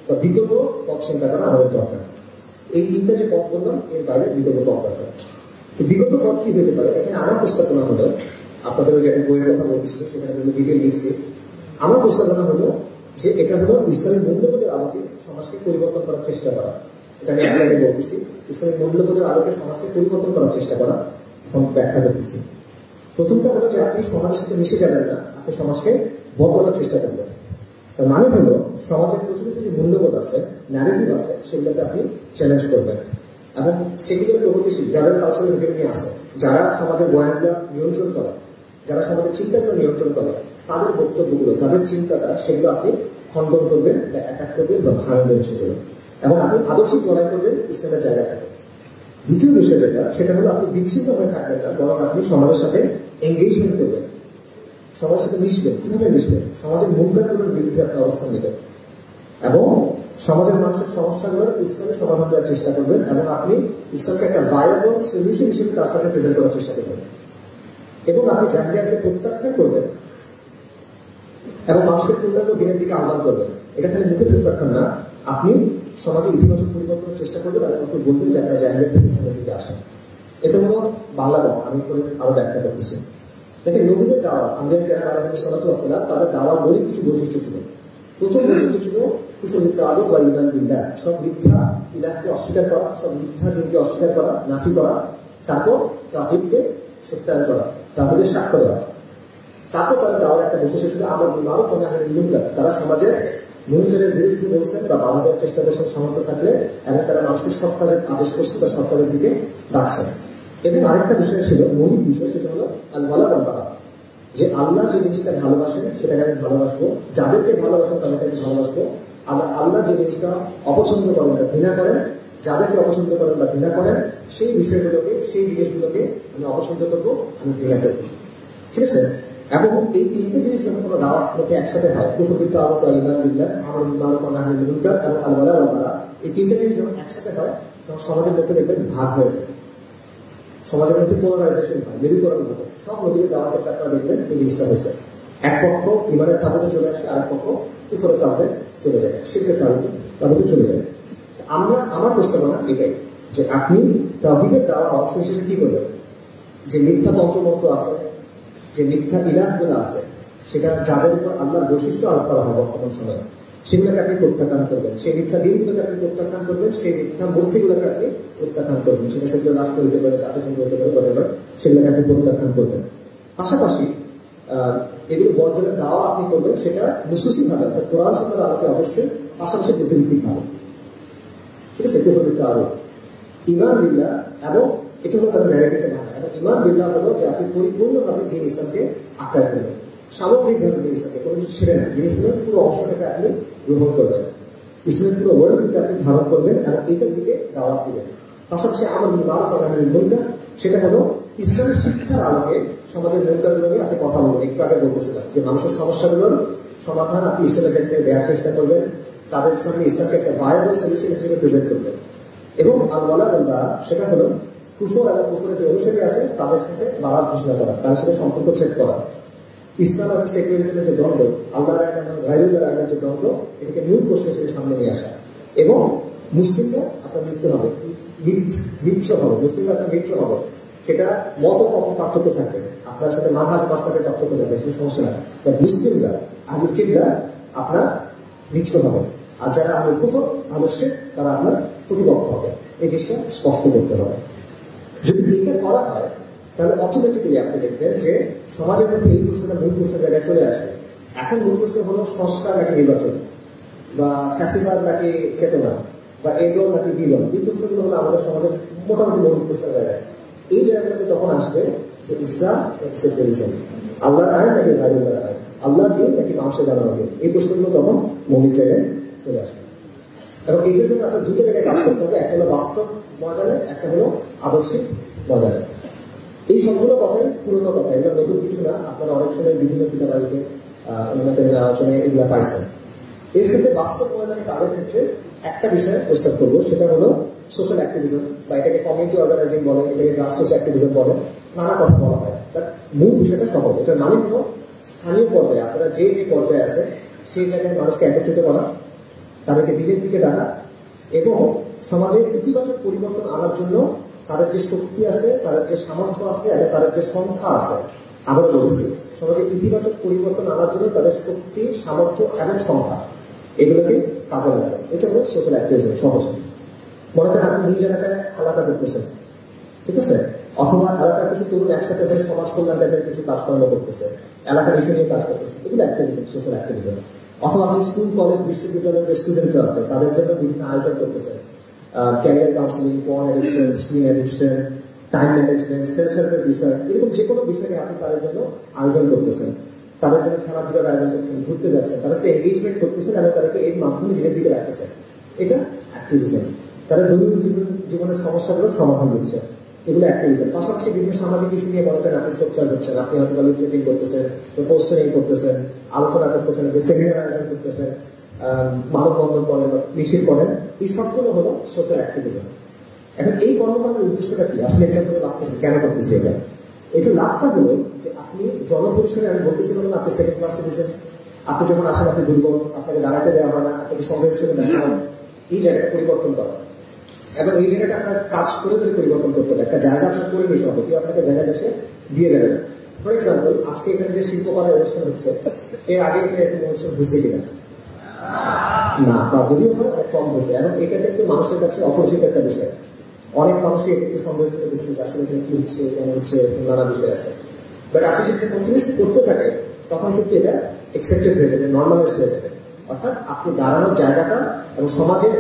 বা বিকল্প পথ চিন্তা করা আমাদের দরকার। এই তিনটা যে পথ বললাম, এর বাইরে বিকল্প পথ দরকার। তো বিকল্প পথ কি হতে পারে? এখানে আমার প্রস্তাবনা হলো, আপনাদের যে বইয়ের কথা বলতেছিল সেখানে আমি ডিটেল লিখছি। আমার প্রস্তাবনা হলো যে এটা হলো ইসলামের মূল্যবোধের আলোকে সমাজকে পরিবর্তন করার চেষ্টা করা। এটা আমি আপনাকে বলতেছি, ইসলামের মূল্যবোধের আলোকে সমাজকে পরিবর্তন করার চেষ্টা করা। এখন ব্যাখ্যা করতেছি। প্রথমটা হলো যে আপনি সমাজের সাথে মিশে যাবেন না, আপনি সমাজকে বদলানোর চেষ্টা করবেন। তার মানে হলো সমাজের প্রচলিত যে মূল্যবোধ আছে, ন্যারেটিভ আছে, সেগুলোকে আপনি চ্যালেঞ্জ করবেন এবং সেগুলো প্রগতিশীল যাদের কালচারাল হেজেমনি আছে, যারা সমাজের বয়ানগুলো নিয়ন্ত্রণ করে, যারা সমাজের চিন্তাগুলো নিয়ন্ত্রণ করে, তাদের বক্তব্যগুলো, তাদের চিন্তাটা, সেগুলো আপনি খণ্ডন করবেন বা অ্যাটাক করবেন বা ভাঙবেন সেগুলো, এবং আপনি আদর্শিক লড়াই করবেন ইসলামের জায়গা থেকে। দ্বিতীয় বিষয় যেটা, সেটা হলো আপনি বিচ্ছিন্ন হয়ে থাকবেন না, বরং আপনি সমাজের সাথে এঙ্গেজমেন্ট করবেন, সবার সাথে মিশবেন। কিভাবে মিশবেন? সমাজের মূল্যগুলোর বিরুদ্ধে আপনি অবস্থান নেবেন এবং সমাজের মানুষের সমস্যাগুলোর ইসলামের সমাধান দেওয়ার চেষ্টা করবেন, এবং আপনি ইসলামকে একটা ভায়াবল সলিউশন হিসেবে তার সাথে প্রেজেন্ট করার চেষ্টা করবেন, এবং আপনি জাহিলিয়াতকে প্রত্যাখ্যান করবেন এবং মানুষের পূর্ণাঙ্গ দিনের দিকে আহ্বান করবেন। এটা খালি মুখে প্রত্যাখ্যান না, আপনি সমাজে ইতিবাচক পরিবর্তনের চেষ্টা করবেন এবং আপনি বলবেন যে আপনার জাহিলিয়াত থেকে ইসলামের দিকে আসেন। এটা হলো বাংলা দাওয়া। আমি আরো ব্যাখ্যা করতেছি। দেখেন, নবীদের দাওয়া, আমাদের সালাম, তাদের দাওয়ার মৌলিক কিছু বৈশিষ্ট্য ছিল। প্রথম বৈশিষ্ট্য ছিল কুফর আলো বা ইমান বিল্লাহ, সব মিথ্যা ইলাহকে অস্বীকার করা, সব মিথ্যা দিনকে অস্বীকার করা, নাফি করা, তারপর তাওহীদকে সত্যায়ন করা, তাওহীদের সাক্ষ্য দেওয়া। তারপর তারা দাওয়ার একটা বৈশিষ্ট্য ছিল আমর বিল মারুফ ওয়া নাহyi আনিল মুনকার। তারা সমাজের মুনকারের বিরুদ্ধে বলছেন বা বাধা দেওয়ার চেষ্টা করছেন সামর্থ্য থাকলে, এবং তারা মানুষকে সৎ কাজের আদেশ করছে বা সৎ কাজের দিকে ডাকছেন। এবং আরেকটা বিষয় ছিল, মৌলিক বিষয়, সেটা হলো আল ওয়ালা ওয়াল বারা, যে আল্লাহ যে জিনিসটা ভালোবাসেন সেটাকে আমি ভালোবাসবো, যাদেরকে ভালোবাসেন তাদেরকে আমি ভালোবাসবো। আবার আল্লাহ যে জিনিসটা অপছন্দ করেন বা ঘৃণা করেন, যাদেরকে অপছন্দ করেন বা ঘৃণা করেন, সেই বিষয়গুলোকে, সেই জিনিসগুলোকে আমি অপছন্দ করবো, আমি ঘৃণা করবো। ঠিক আছে? এবং এই তিনটে জিনিস যখন কোনো দাওয়াত লোকে একসাথে হয়, কুফর বিল্লাহ, ঈমান বিল্লাহ, আমর বিল মারুফ ওয়া নাহyi আনিল মুনকার এবং আল ওয়ালা ওয়াল বারা, এই তিনটে জিনিস যখন একসাথে হয়, তখন সমাজের মধ্যে দেখবেন ভাগ হয়ে যায়, সমাজের মধ্যে পোলারাইজেশন হয়, মেরুকরণ ঘটে। সব নবীদের দাওয়ার ক্ষেত্রে আপনারা দেখবেন এই জিনিসটা হয়েছে। এক পক্ষ ঈমানের তাবুতে চলে আসে, আরেক পক্ষ কুফরের তাবুতে চলে যায়, শিরকের তাবুতে চলে যায়। আমার প্রস্তাবনা এটাই যে আপনি তাওহীদের দাওয়ার অংশ হিসেবে কি করবেন? যে মিথ্যা তন্ত্রমন্ত্র আছে, যে মিথ্যা ইলাহগুলো আছে, সেটা যাদের উপর আল্লাহর বৈশিষ্ট্য আরোপ করা হয় বর্তমান সময়ে, সেগুলোকে আপনি প্রত্যাখ্যান করবেন। সেই মিথ্যা দিনগুলোকে আপনি প্রত্যাখ্যান করবেন, সেই মিথ্যা মূর্তিগুলোকে আপনি প্রত্যাখ্যান করবেন। সেগুলো রাষ্ট্র হইতে পারে, জাতিসংঘ হইতে পারে, বলে সেগুলোকে আপনি প্রত্যাখ্যান করবেন। পাশাপাশি এগুলো বর্জনের দাওয়া আপনি করবেন, সেটা নুসুসি ভাবে, অর্থাৎ কোরআন সুন্নাহর আলোকে অবশ্যই, পাশাপাশি বুদ্ধিভিত্তিক ভাবে। ঠিক আছে? কুফর বিল্লাহ, ঈমান বিল্লাহ, এবং এটা হলো তাদের ন্যারেটিভে ভাবে। এবং ঈমান বিল্লাহ হলো যে আপনি পরিপূর্ণভাবে দ্বীন ইসলামকে আঁকড়ে ফেলবেন, সামগ্রিকভাবে দ্বীন ইসলামকে, কোনো কিছু ছেড়ে না, দ্বীন ইসলামের পুরো অংশটাকে আপনি গ্রহণ করবেন, ইসলামের পুরো ওয়ার্ল্ডকে আপনি ধারণ করবেন এবং এটার দিকে দাওয়াত দিবেন। পাশাপাশি আমর বিল মারুফ ওয়া নাহyi আনিল মুনকার, সেটা হলো ইসলামের শিক্ষার আলোকে সমাজের মূলকারগুলো নিয়ে আপনি কথা বলবেন। একটু আগে বলতেছিলাম যে মানুষের সমস্যাগুলোর সমাধান আপনি ইসলামের ক্ষেত্রে দেওয়ার চেষ্টা করবেন, তাদের সামনে ইসলামকে একটা ভায়াবল সলিউশন হিসেবে প্রেজেন্ট করবেন। এবং আল্লাহ বলবা সেটা হলো কুফর এবং কুফরের যে অনুসারী আছে তাদের সাথে বারাত ঘোষণা করা, তাদের সাথে সম্পর্ক ছেদ করা। ইসলাম এবং সেকুলারিজমের যে দ্বন্দ্ব, আল্লাহর আইন এবং গায়রুল্লাহর আইনের যে দ্বন্দ্ব, এটাকে মূল প্রশ্ন হিসেবে সামনে নিয়ে আসা। এবং মুসলিমরা আপনার মৃত্যু হবে, মিত্র হবে, মুসলিমরা আপনার মিত্র হবে। সেটা মত কখন পার্থক্য থাকবে, আপনার সাথে মানহাজ মাসলাকের পার্থক্য থাকবে, সেই সমস্যা না। মুসলিমরা আহলুল কিবলা আপনার মিত্র হবে, আর যারা আহলুল কুফর আহলুল শিরক তারা আপনার প্রতিপক্ষ হবে। এই জিনিসটা স্পষ্ট করতে হবে। যদি এটা করা হয় তাহলে অটোমেটিক্যালি আপনি দেখবেন যে সমাজের মধ্যে এই প্রশ্নটা মূল প্রশ্নের জায়গায় চলে আসবে। এখন মূল প্রশ্ন হলো সংস্কার নাকি নির্বাচন, বা ফ্যাসিবাদ নাকি চেতনা, বা এদল নাকি বিলন। এই প্রশ্নগুলো হলো আমাদের সমাজের মোটামুটি মূল প্রশ্নের জায়গায়। এই জায়গাটাতে তখন আসবে যে ইসলাম সেকুলারিজম, আল্লাহর আইন নাকি গায়রুল্লাহর আইন, আল্লাহর দিন নাকি মানুষের বানানো দিন। এই প্রশ্নগুলো তখন মৌলিক জায়গায় চলে আসবে। এবং এটার জন্য আপনার দুটো জায়গায় কাজ করতে হবে, একটা হলো বাস্তব ময়দানে, একটা হলো আদর্শিক ময়দানে। এই সবগুলো কথাই পুরোনো কথা, এগুলো নতুন কিছু না। আপনারা অনেক সময় বিভিন্ন কিতাবাদিতে আলোচনায় এগুলো পাইছেন। এর সাথে বাস্তব ময়দানে তাদের ক্ষেত্রে একটা বিষয় প্রস্তাব করবো, সেটা হলো সোশ্যাল অ্যাক্টিভিজম, বা এটাকে কমিউনিটি অর্গানাইজিং বলে, এটাকে গ্রাসরুটস অ্যাক্টিভিজম বলে, নানা কথা বলা হয়। বাট মূল বিষয়টা সহজ। এটার মানে হলো স্থানীয় পর্যায়ে আপনারা যে যে পর্যায়ে আছে সেই জায়গায় মানুষকে একত্রিত করা, তাদেরকে দিনের দিকে ডাকা, এবং সমাজে ইতিবাচক পরিবর্তন আনার জন্য তাদের যে শক্তি আছে, তাদের যে সামর্থ্য আছে এবং তাদের যে সংখ্যা আছে, আবার বলছি সমাজে ইতিবাচক পরিবর্তন আনার জন্য তাদের শক্তি, সামর্থ্য এবং সংখ্যা, এগুলোকে কাজে লাগানো। এটা হলো সোশ্যাল অ্যাক্টিভিজম। সহজ মনে করেন আপনি নিজ এলাকায় খেলাটা করতেছেন, ঠিক আছে, অথবা এলাকার কিছু তরুণ একসাথে সমাজ কল্যাণ টাইপের কিছু কাজকর্ম করতেছে, এলাকার ইস্যু নিয়ে কাজ করতেছে, এগুলো অ্যাক্টিভিজম, সোশ্যাল অ্যাক্টিভিজম। অথবা আপনি স্কুল, কলেজ, বিশ্ববিদ্যালয়ের যে স্টুডেন্টরা আছে তাদের জন্য বিভিন্ন আয়োজন করতেছেন, career counselling, porn addiction, screen addiction, time management, self হেল্পের বিষয়, এরকম যে কোনো বিষয়ে আপনি তাদের জন্য আয়োজন করতেছেন, তাদের জন্য খেলাধুলার আয়োজন করছেন, ঘুরতে যাচ্ছেন, তাদের সাথে এনগেজমেন্ট করতেছেন এবং তাদেরকে এর মাধ্যমে নিজের দিকে রাখতেছেন। এটা অ্যাক্টিভিজম। তারা দৈনন্দিন জীবনের সমস্যাগুলো সমাধান দিচ্ছে, এগুলো অ্যাক্টিভিজম। পাশাপাশি বিভিন্ন সামাজিক ইস্যু নিয়ে মনে করেন আপনি সোচ্চার হচ্ছেন, আপনি হয়তো লিফলেটিং করতেছেন, পোস্টারিং করতেছেন, আলোচনা করতেছেন, সেমিনার আয়োজন করতেছেন, মানববন্ধন করেন, মিছিল করেন, এই সবগুলো হলো সোশ্যাল অ্যাক্টিভিজম। এখন এই কর্মকাণ্ডের উদ্দেশ্যটা কি, আসলে এখান থেকে লাভ কেন করতেছি? এটা লাভটা হলো যে আপনি জনপরিসরে, আমি বলতেছিলাম আপনি সেকেন্ড ক্লাস সিটিজেন, আপনি যখন আসেন আপনি দুর্বল, আপনাকে দাঁড়াতে দেওয়া হয় না, আপনাকে সন্দেহের চোখে দেখা হয়, এই জায়গাটা পরিবর্তন করা। এবং এই জায়গাটা আপনার কাজ করে পরিবর্তন করতে হবে, একটা জায়গা আপনার করে নিতে হবে, কেউ আপনাকে জায়গাটা এসে দিয়ে যাবে না। ফর এক্সাম্পল, আজকে এখানে যে শিল্পকলার অনুষ্ঠান হচ্ছে, এর আগে এখানে একটা অনুষ্ঠান হয়েছে কিনা না, বা যদিও হয় অনেক কম হয়েছে। এবং এটা কিন্তু মানুষের কাছে অপরিচিত একটা বিষয়, অনেক মানুষই এটা একটু সন্দেহ চলে দিচ্ছে, আসলে এখানে কি হচ্ছে, কেন হচ্ছে, নানা বিষয় আছে। বাট আপনি যদি কন্টিনিউসলি করতে থাকেন তখন কিন্তু এটা একসেপ্টেড হয়ে যাবে, নর্মালাইজ হয়ে যাবে। অর্থাৎ আপনি দাঁড়ানোর জায়গাটা এবং সমাজের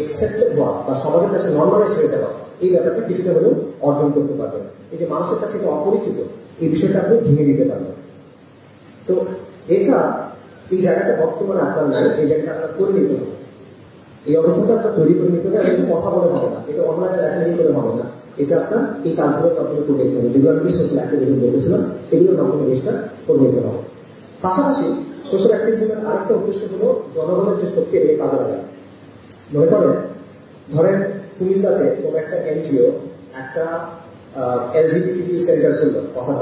একসেপ্টেড হওয়া বা সমাজের কাছে নর্মালাইজ হয়ে যাওয়া, এই ব্যাপারটা কিছুটা হলেও অর্জন করতে পারবেন। এই যে মানুষের কাছে এটা অপরিচিত, এই বিষয়টা আপনি ভেঙে দিতে পারবেন। তো এটা, এই জায়গাটা বর্তমানে আপনার নাই, এই জায়গাটা আপনার করে নিতে হবে, এই অবস্থাটা আপনার তৈরি করে নিতে হবে। এটা কথা বলে হবে না, এটা অনলাইনে লেখালেখি করে হবে না, এটা আপনার এই কাজগুলোর মাধ্যমে করে নিতে হবে, যেগুলো আমি সোশ্যাল অ্যাক্টিভিজম বলতেছিলাম, এগুলোর মাধ্যমে জিনিসটা করে নিতে হবে। পাশাপাশি সোশ্যাল অ্যাক্টিভিজমের আরেকটা উদ্দেশ্য হলো জনগণের যে শক্তি, এটাকে কাজে লাগানো। মনে করেন, ধরেন কুমিল্লাতে কোনো একটা এনজিও একটা এলজিবিটিকিউ সেন্টার করলো, কথা।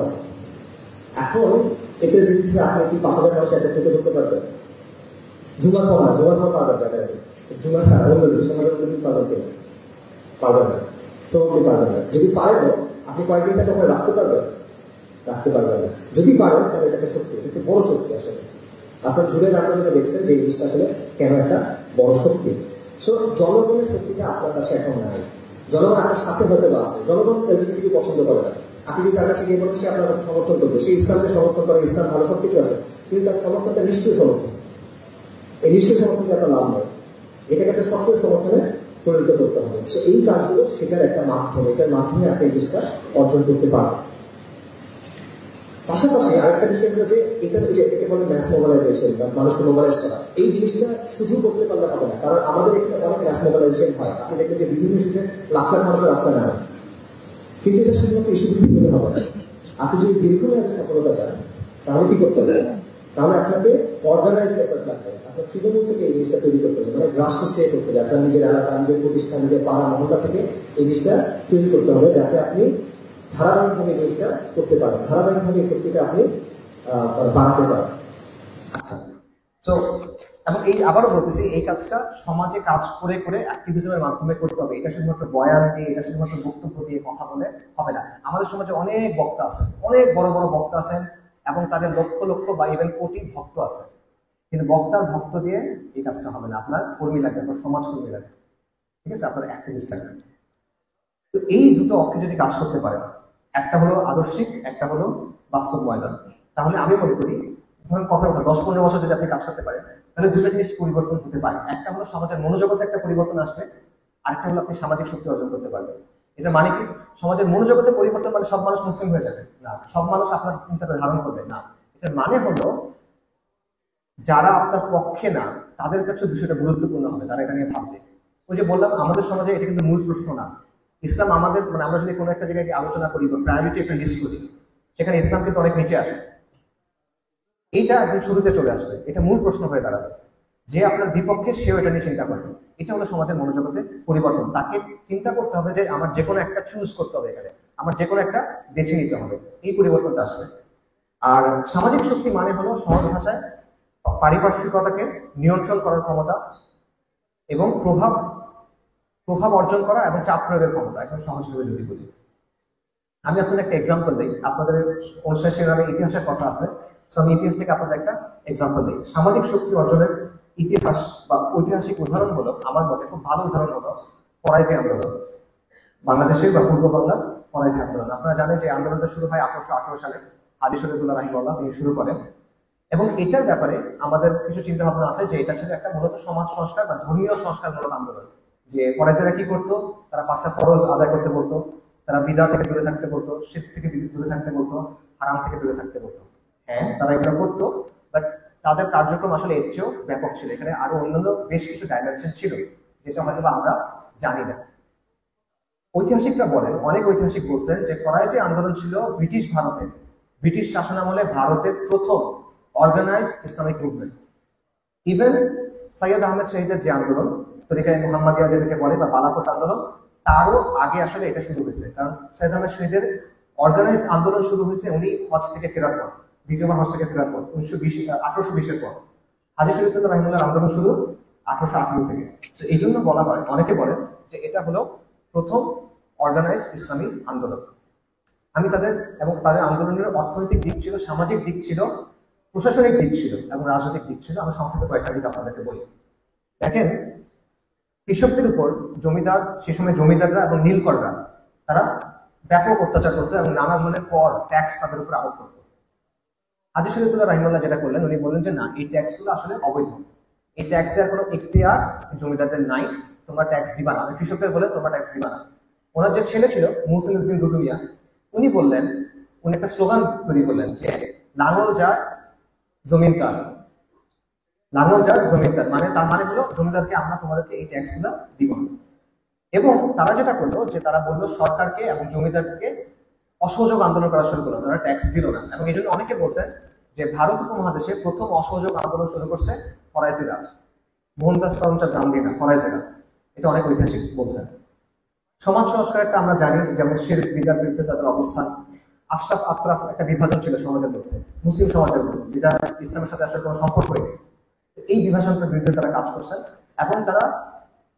এখন এটার বিরুদ্ধে আপনি কি 5,000 মানুষ একত্রিত করতে পারবেন? জুমার পর না, জুমার পর পারবেন না, জুমার সারা অন্য সমাজের পারবেন কিনা? পারবেন না, তো আপনি পারবেন না। যদি পারেন, আপনি কয়েকদিন তাকে ওখানে রাখতে পারবেন? রাখতে পারবেন না। যদি পারেন তাহলে এটা একটা শক্তি, এটা বড় শক্তি। আসলে আপনার জুড়ে আন্দোলনে দেখছেন যে এই জিনিসটা আসলে কেন একটা বড় শক্তি। সো জনগণের শক্তিটা আপনার কাছে এখন নাই, জনগণ আপনার সাথে হতে আছে। জনগণ এলজিবিটিকে পছন্দ করে না, আপনি যদি তার কাছে গিয়ে বলেন সে আপনার সমর্থন করবে, সে ইসলামকে সমর্থন করে, ইসলাম ভালো সবকিছু আছে, কিন্তু তার সমর্থনটা নিষ্ক্রিয় সমর্থন। এই নিষ্ক্রিয় সমর্থনটা আপনার লাভ নয়, এটাকে একটা সক্রিয় সমর্থনে পরিণত করতে হবে। সো এই কাজগুলো সেটার একটা মাধ্যম, এটার মাধ্যমে আপনি এই জিনিসটা অর্জন করতে পারবেন। পাশাপাশি আরেকটা বিষয় হলো যে এটাকে বলে ম্যাস মোবালাইজেশন বা মানুষকে মোবালাইজ করা। এই জিনিসটা শুধু করতে পারলে হবে না, কারণ আমাদের এখানে অনেক ম্যাস মোবালাইজেশন হয়। আপনি দেখবেন যে বিভিন্ন ইস্যুতে লাখ লাখ মানুষের রাস্তায় নামে, কিন্তু এটা শুধুমাত্র ইস্যু ভিত্তিক হবে না। আপনি যদি দীর্ঘমেয়াদী সফলতা চান তাহলে কি করতে হবে? তাহলে আপনাকে অর্গানাইজড এফোর্ট লাগবে। আপনার তৃণমূল থেকে এই জিনিসটা তৈরি করতে হবে, মানে গ্রাসরুটস থেকে করতে হবে। আপনার নিজের এলাকা, নিজের প্রতিষ্ঠান, নিজের পাড়া মহল্লা থেকে এই জিনিসটা তৈরি করতে হবে, যাতে আপনি ধারাবাহিকভাবে এই জিনিসটা করতে পারেন, ধারাবাহিকভাবে এই শক্তিটা আপনি বাড়াতে পারেন। আচ্ছা, তো এবং এই আবারও বলতেছি, এই কাজটা সমাজে কাজ করে করে অ্যাক্টিভিজমের মাধ্যমে করতে হবে। এটা শুধুমাত্র বয়ান দিয়ে, এটা শুধুমাত্র বক্তব্য দিয়ে কথা বলে হবে না। আমাদের সমাজে অনেক বক্তা আছেন, অনেক বড় বড় বক্তা আছেন, এবং তাদের লক্ষ লক্ষ বা ইভেন কোটি ভক্ত আছে, কিন্তু বক্তার ভক্ত দিয়ে এই কাজটা হবে না। আপনার কর্মী লাগবে, আপনার সমাজ কর্মী লাগবে, ঠিক আছে, আপনার অ্যাক্টিভিস্ট লাগবে। তো এই দুটো অক্ষে যদি কাজ করতে পারে, একটা হলো আদর্শিক, একটা হলো বাস্তব ময়দান, তাহলে আমি মনে করি, ধরুন কথা 10-15 বছর যদি আপনি কাজ করতে পারেন, তাহলে দুটো জিনিস পরিবর্তন হতে পারে। একটা হলো সমাজের মনোজগতে একটা পরিবর্তন আসবে, আরেকটা হলো আপনি সামাজিক শক্তি অর্জন করতে পারবেন। এটা মানে কি? সমাজের মনোজগতে পরিবর্তন মানে সব মানুষ মুসলিম হয়ে যাবে না, সব মানুষ আপনার চিন্তাটা ধারণ করবে না। এটার মানে হলো যারা আপনার পক্ষে না, তাদের কাছে বিষয়টা গুরুত্বপূর্ণ হবে, তারা এটা নিয়ে ভাববে। ওই যে বললাম, আমাদের সমাজে এটা কিন্তু মূল প্রশ্ন না। ইসলাম আমাদের, মানে আমরা যদি কোনো একটা জায়গায় আলোচনা করি বা প্রায়োরিটি একটা লিস্ট করি, সেখানে ইসলাম কিন্তু অনেক নিচে আসে। এইটা একদম শুরুতে চলে আসবে, এটা মূল প্রশ্ন হয়ে দাঁড়াবে। যে আপনার বিপক্ষে, সেও এটা নিয়ে চিন্তা করবে। এটা হলো সমাজের মনোজগতে পরিবর্তন। তাকে চিন্তা করতে হবে যে আমার যে কোনো একটা চুজ করতে হবে, এখানে আমার যে কোনো একটা বেছে নিতে হবে, এই পরিবর্তনটা আসবে। আর সামাজিক শক্তি মানে হলো সহজ ভাষায় পারিপার্শ্বিকতাকে নিয়ন্ত্রণ করার ক্ষমতা এবং প্রভাব অর্জন করা এবং চাপ প্রয়োগের ক্ষমতা। এখন সহজভাবে যদি বলি, আমি আপনাদের একটা এক্সাম্পল দিই। আপনাদের অনুষ্ঠানের নামে ইতিহাসের কথা আছে, তো আমি ইতিহাস থেকে আপনাদের একটা এক্সাম্পল দিই। সামাজিক শক্তি অর্জনের ইতিহাস বা ঐতিহাসিক উদাহরণ হলো, আমার মতে খুব ভালো উদাহরণ হলো ফরাইজি আন্দোলন, বাংলাদেশের বা পূর্ব বাংলার ফরাইজি আন্দোলন। আপনারা জানেন যে আন্দোলনটা শুরু হয় 1818 সালে, হাজী শরীয়তুল্লাহ রাহিমাহুল্লাহ তিনি শুরু করেন। এবং এটার ব্যাপারে আমাদের কিছু চিন্তা ভাবনা আছে যে এটা ছিল একটা মূলত সমাজ সংস্কার বা ধর্মীয় সংস্কারমূলক আন্দোলন। যে ফরাইজিরা কি করতো, তারা 5টা ফরজ আদায় করতে বলতো, তারা বিদআত থেকে দূরে থাকতে বলতো, শিরক থেকে দূরে থাকতে বলতো, হারাম থেকে দূরে থাকতে বলতো। হ্যাঁ, তারা এগুলো করতো, বাট তাদের কার্যক্রম আসলে এর চেয়েও ব্যাপক ছিল। এখানে আরো অন্যান্য বেশ কিছু ডাইমেনশন ছিল, যেটা হয়তো আমরা জানি না। ঐতিহাসিকরা বলেন, অনেক ঐতিহাসিক বলছেন যে ফরাইজি আন্দোলন ছিল ব্রিটিশ ভারতে, ব্রিটিশ শাসনামলে ভারতের প্রথম organize Islamic movement. Even Syed Ahmed শহীদের যে আন্দোলন, তরিকায়ে মুহাম্মাদিয়া যেটাকে বলে, বা বালাকোট আন্দোলন, তারও আগে আসলে এটা শুরু হয়েছে। কারণ সৈয়দ আহমেদ শহীদের অর্গানাইজ আন্দোলন শুরু হয়েছে উনি হজ থেকে ফেরার পর, দ্বিতীয়বার হজ থেকে ফেরার পর 1820-এর পর। হাজী শরীয়তুল্লাহ রাহিমাহুল্লাহর আন্দোলন শুরু 1818 থেকে। তো এই জন্য বলা হয়, অনেকে বলেন যে এটা হলো প্রথম অর্গানাইজ ইসলামিক আন্দোলন। আমি তাদের আন্দোলনের অর্থনৈতিক দিক ছিল, সামাজিক দিক ছিল, প্রশাসনিক দিক ছিল এবং রাজনৈতিক দিক ছিল। আমি সংক্ষেপে কয়েকটা দিক আপনাদেরকে বলি। দেখেন, কৃষকদের উপর জমিদার, সে সময় জমিদাররা এবং নীলকররা, তারা ব্যাপক অত্যাচার করতো এবং নানা ধরনের কর, ট্যাক্স তাদের উপর আরোপ করতো। হাজী শরীয়তুল্লাহ রাহিমাহুল্লাহ যেটা করলেন, উনি বললেন যে না, এই ট্যাক্সগুলো আসলে অবৈধ, এই ট্যাক্স দেওয়ার কোনো ইখতিয়ার জমিদারদের নাই, তোমরা ট্যাক্স দিবা না। কৃষকদের বলে তোমরা ট্যাক্স দিবা না। ওনার যে ছেলে ছিল মুহসিন উদ্দিন দুদু মিয়া, উনি বললেন, উনি একটা স্লোগান তৈরি করলেন যে লাঙল যার জমিন তার, লাঙল যার জমিন তার, মানে তার মানে হলো জমিদারকে আমরা তোমাদেরকে এই ট্যাক্স গুলো দিব। এবং তারা যেটা করলো যে তারা বললো সরকারকে এবং জমিদারকে অসহযোগ আন্দোলন করা শুরু করলো, তারা ট্যাক্স দিল না। এবং এই জন্য অনেকে বলছেন যে ভারত উপমহাদেশে প্রথম অসহযোগ আন্দোলন শুরু করছে ফরাইজিরা, মোহনদাস করমচাঁদ গান্ধীরা, ফরাইজিরা। এটা অনেক ঐতিহাসিক বলছেন। সমাজ সংস্কারটা আমরা জানি, যেমন শিরক বিদ্যার বিরুদ্ধে তাদের অবস্থান, আশরাফ আতরাফ একটা বিভাজন ছিল সমাজের মধ্যে, মুসলিম সমাজের মধ্যে, যেটা ইসলামের সাথে আসলে কোনো সম্পর্ক নেই। এই বিভাজনটার বিরুদ্ধে তারা কাজ করছেন এবং তারা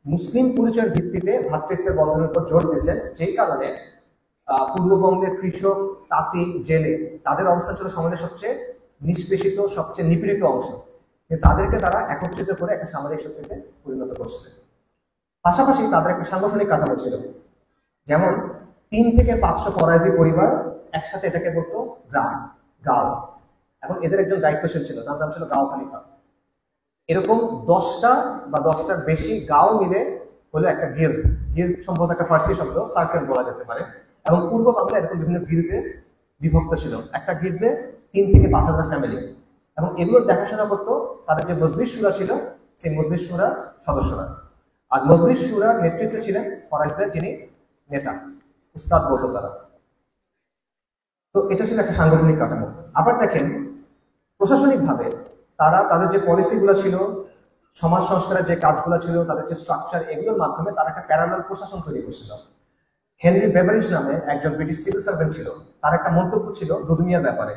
মুসলিম পরিচয়ের ভিত্তিতে ভ্রাতৃত্বের বন্ধনের উপর জোর দিচ্ছেন, যেই কারণে পূর্ববঙ্গের কৃষক, তাঁতি, জেলে, তাদের অবস্থান ছিল সমাজের সবচেয়ে নিষ্পেষিত, সবচেয়ে নিপীড়িত অংশ। কিন্তু তাদেরকে তারা একত্রিত করে একটা সামাজিক শক্তিতে পরিণত করছিলেন। পাশাপাশি তাদের একটা সাংগঠনিক কাঠামো ছিল, যেমন 3 থেকে 500 ফরাইজি পরিবার একসাথে এটাকে বলতো গ্রাম, গাঁও, এবং এদের একজন দায়িত্বশীল ছিল, তার নাম ছিল গাঁও খলিফা। এরকম 10টা বা 10টার বেশি গাঁও মিলে হলো একটা গিল্ড। গিল্ড সম্ভবত একটা ফার্সি শব্দ, সার্কেল বলা যেতে পারে। এবং পূর্ব বাংলা এরকম বিভিন্ন গিল্ডে বিভক্ত ছিল। একটা গিল্ডে 3 থেকে 5,000 ফ্যামিলি, এবং এগুলোর দেখাশোনা করতো তাদের যে মজলিস শুরা ছিল, সেই মজলিস শুরার সদস্যরা। আর মজলিস শুরার নেতৃত্বে ছিলেন ফরাইজদের যিনি নেতা, উস্তাদ বলতো তারা। তো এটা ছিল একটা সাংগঠনিক কাঠামো। আবার দেখেন প্রশাসনিকভাবে তারা তাদের যে পলিসিগুলো ছিল, সমাজ সংস্কারের যে কাজগুলো ছিল, তাদের যে স্ট্রাকচার, এগুলোর মাধ্যমে তারা একটা প্যারালাল প্রশাসন তৈরি করছিল। হেনরি বেভারিজ নামে একজন ব্রিটিশ সিভিল সার্ভেন্ট ছিল, তার একটা মন্তব্য ছিল দুদুমিয়ার ব্যাপারে,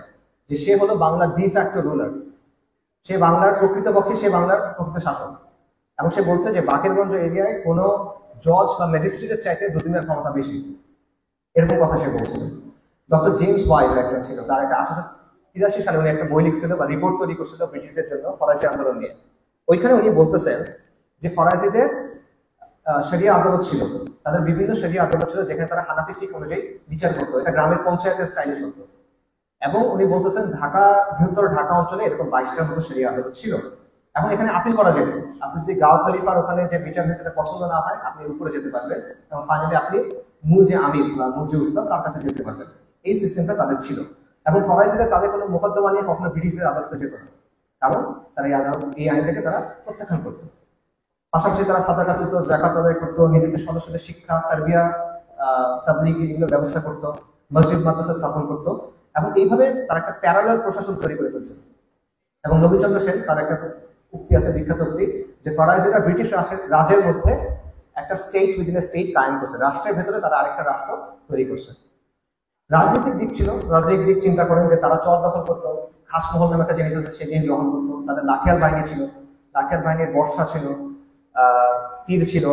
যে সে হলো বাংলার ডি ফ্যাক্টো রুলার, সে বাংলার প্রকৃতপক্ষে সে বাংলার প্রকৃত শাসক। এবং সে বলছে যে বাকেরগঞ্জ এরিয়ায় কোনো জজ বা ম্যাজিস্ট্রেটের চাইতে দুদুমিয়ার ক্ষমতা বেশি, এরকম কথা সে বলছিল। ডক্টর জেমস ওয়াইজ একজন ছিল, তার একটা 1883 সালে উনি একটা বই লিখছিল বা রিপোর্ট তৈরি করছিল ব্রিটিশদের জন্য ফরাসি আন্দোলন নিয়ে। ওইখানে উনি বলতেছেন যে ফরাসিদের শরিয়া আদালত ছিল, তাদের বিভিন্ন শরিয়া আদালত ছিল যেখানে তারা হানাফি ফিকহ অনুযায়ী বিচার করতো, এটা গ্রামের পঞ্চায়েতের স্টাইলে চলতো। এবং উনি বলতেছেন ঢাকা, বৃহত্তর ঢাকা অঞ্চলে এরকম 22টার মতো শরিয়া আদালত ছিল। এবং এখানে আপিল করা যেত, আপনি যদি গাও খলিফার ওখানে যে বিচার হিসেবে পছন্দ না হয় আপনি উপরে যেতে পারবেন, এবং ফাইনালি আপনি মূল যে আমির বা মূল যে উস্তাদ তার কাছে যেতে পারবেন। এই সিস্টেমটা তাদের ছিল। এবং ফরাসিরা তাদের কোনো মোকদ্দমা নিয়ে কখনো ব্রিটিশদের আদালতে যেত না, কারণ তারা এই আইনটাকে তারা প্রত্যাখ্যান করতো। পাশাপাশি তারা সাদাকাত তুলতো, যাকাত আদায় করতো, নিজেদের সদস্যদের শিক্ষা, তারবিয়া, তাবলীগ এগুলো ব্যবস্থা করতো, মসজিদ মাদ্রাসা স্থাপন করতো। এবং এইভাবে তারা একটা প্যারালাল প্রশাসন তৈরি করে ফেলছে। এবং নবীনচন্দ্র সেন তার একটা উক্তি আছে, বিখ্যাত উক্তি, যে ফরাসিরা ব্রিটিশ রাজের মধ্যে একটা স্টেট উইদিন এ স্টেট কায়েম করছে, রাষ্ট্রের ভেতরে তারা আরেকটা রাষ্ট্র তৈরি করছে। রাজনৈতিক দিক ছিল, রাজনৈতিক দিক চিন্তা করেন যে তারা চর দখল করতো, খাসমহল নামে একটা জিনিস আছে সেই জিনিস দখল করতো, তাদের লাঠিয়াল বাহিনী ছিল, লাঠিয়াল বাহিনীর বর্ষা ছিল, তীর ছিল,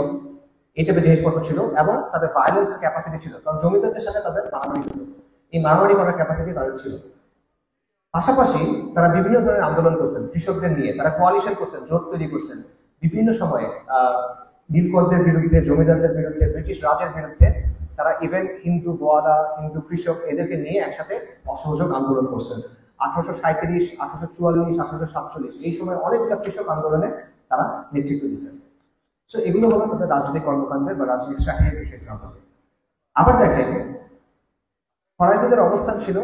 এই টাইপের জিনিসপত্র ছিল। এবং তাদের ভায়োলেন্সের ক্যাপাসিটি ছিল, কারণ জমিদারদের সাথে তাদের মারামারি ছিল, এই মারামারি করার ক্যাপাসিটি তাদের ছিল। পাশাপাশি তারা বিভিন্ন ধরনের আন্দোলন করছেন কৃষকদের নিয়ে, তারা কোয়ালিশন করছেন, জোট তৈরি করছেন বিভিন্ন সময়ে, নীলকরদের বিরুদ্ধে, জমিদারদের বিরুদ্ধে, ব্রিটিশ রাজের বিরুদ্ধে। তারা ইভেন হিন্দু বোয়ালা, হিন্দু কৃষক এদেরকে নিয়ে একসাথে অসহযোগ আন্দোলন করছেন। 1837, 1844, 1847 এই সময় অনেকগুলো কৃষক আন্দোলনে তারা নেতৃত্ব দিচ্ছেন। সো এগুলো হলো তাদের রাজনৈতিক কর্মকাণ্ডের বা রাজনৈতিক স্ট্র্যাটেজির কিছু এক্সাম্পল। আবার দেখেন ফরাসিদের অবস্থান ছিল,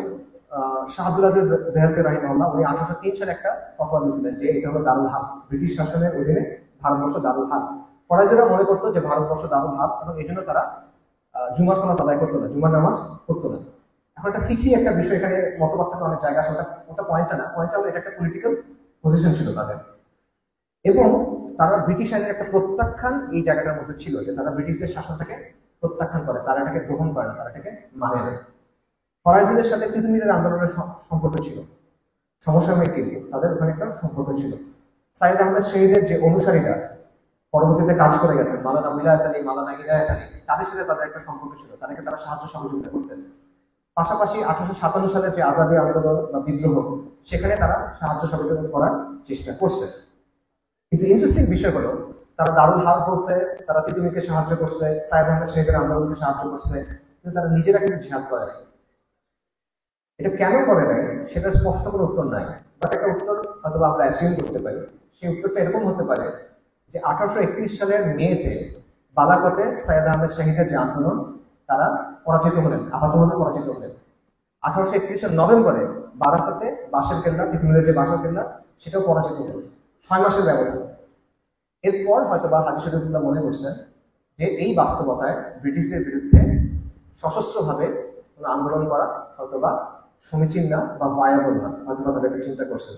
শাহ আব্দুল আজিজ দেহলভি রাহিমাহুল্লাহ উনি 1803 সালে একটা ফতোয়া দিয়েছিলেন যে এটা হলো দারুল হার্ব, ব্রিটিশ শাসনের অধীনে ভারতবর্ষ দারুল হার্ব। ফরাসিরা মনে করতো যে ভারতবর্ষ দারুল হার্ব, এবং এই জন্য তারা জুমার সালাত আদায় করতো না, জুমার নামাজ পড়তো না। এখন একটা ফিকি একটা বিষয়, এখানে মত পার্থক্য অনেক জায়গা আছে, ওটা পয়েন্টটা না, পয়েন্টটা হলো এটা একটা পলিটিক্যাল পজিশন ছিল তাদের। এবং তারা ব্রিটিশ আইনের একটা প্রত্যাখ্যান এই জায়গাটার মধ্যে ছিল, যে তারা ব্রিটিশদের শাসন থেকে প্রত্যাখ্যান করে, তারা এটাকে গ্রহণ করে না, তারা এটাকে মানে না। ফরাসিদের সাথে তিতুমিরের আন্দোলনের সম্পর্ক ছিল, সমসাময়িক কিন্তু তাদের ওখানে একটা সম্পর্ক ছিল। সাইদ আহমেদ শহীদের যে অনুসারীরা পরবর্তীতে কাজ করে গেছে, মাওলানা মিলায়েত আলী, মাওলানা হিদায়াত আলী, তাদের সাথে তাদের একটা সম্পর্ক ছিল, তাদেরকে তারা সাহায্য সহযোগিতা করতেন। পাশাপাশি 1857 সালের যে আজাদী আন্দোলন বা বিদ্রোহ, সেখানে তারা সাহায্য সহযোগিতা করার চেষ্টা করছে। কিন্তু ইন্টারেস্টিং বিষয় হলো তারা দারুল হার্ব বলছে, তারা তিতুমিরকে সাহায্য করছে, সাইদ আহমেদ শহীদের আন্দোলনকে সাহায্য করছে, কিন্তু তারা নিজেরা কিন্তু জিহাদ করে নাই। এটা কেন করে নাই সেটা স্পষ্ট কোনো উত্তর নাই, বাট একটা উত্তর হয়তো আমরা অ্যাসিউম করতে পারি। সেই উত্তরটা এরকম হতে পারে যে 1831 সালের মেতে বালাকোটে সাইয়েদ আহমেদ শহীদের যে আন্দোলন, তারা পরাজিত হলেন, আপাতভাবে পরাজিত হলেন। 1831 নভেম্বরে বারাসাতে বাঁশের কেল্লা, তিতুমিরের যে বাঁশের কেল্লা, সেটাও পরাজিত হল, 6 মাসের ব্যবধান। এরপর হয়তো বা হাজী শরীফুল্লাহ মনে করছেন যে এই বাস্তবতায় ব্রিটিশদের বিরুদ্ধে সশস্ত্রভাবে কোনো আন্দোলন করা হয়তোবা সমীচীন না বা ভায়াবল না, হয়তো তারা একটা চিন্তা করছেন।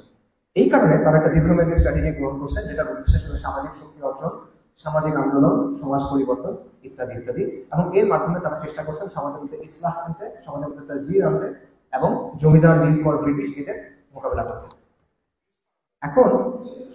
এই কারণে তারা একটা দীর্ঘমেয়াদী স্ট্র্যাটেজি গ্রহণ করছেন, যেটা উদ্দেশ্য ছিল সামাজিক শক্তি অর্জন, সামাজিক আন্দোলন, সমাজ পরিবর্তন ইত্যাদি ইত্যাদি। এবং এর মাধ্যমে তারা চেষ্টা করছেন সমাজের মধ্যে ইসলাহ আনতে, সমাজের মধ্যে তাজদীদ আনতে, এবং জমিদার, নীলকর, ব্রিটিশ এদের মোকাবেলা করতে। এখন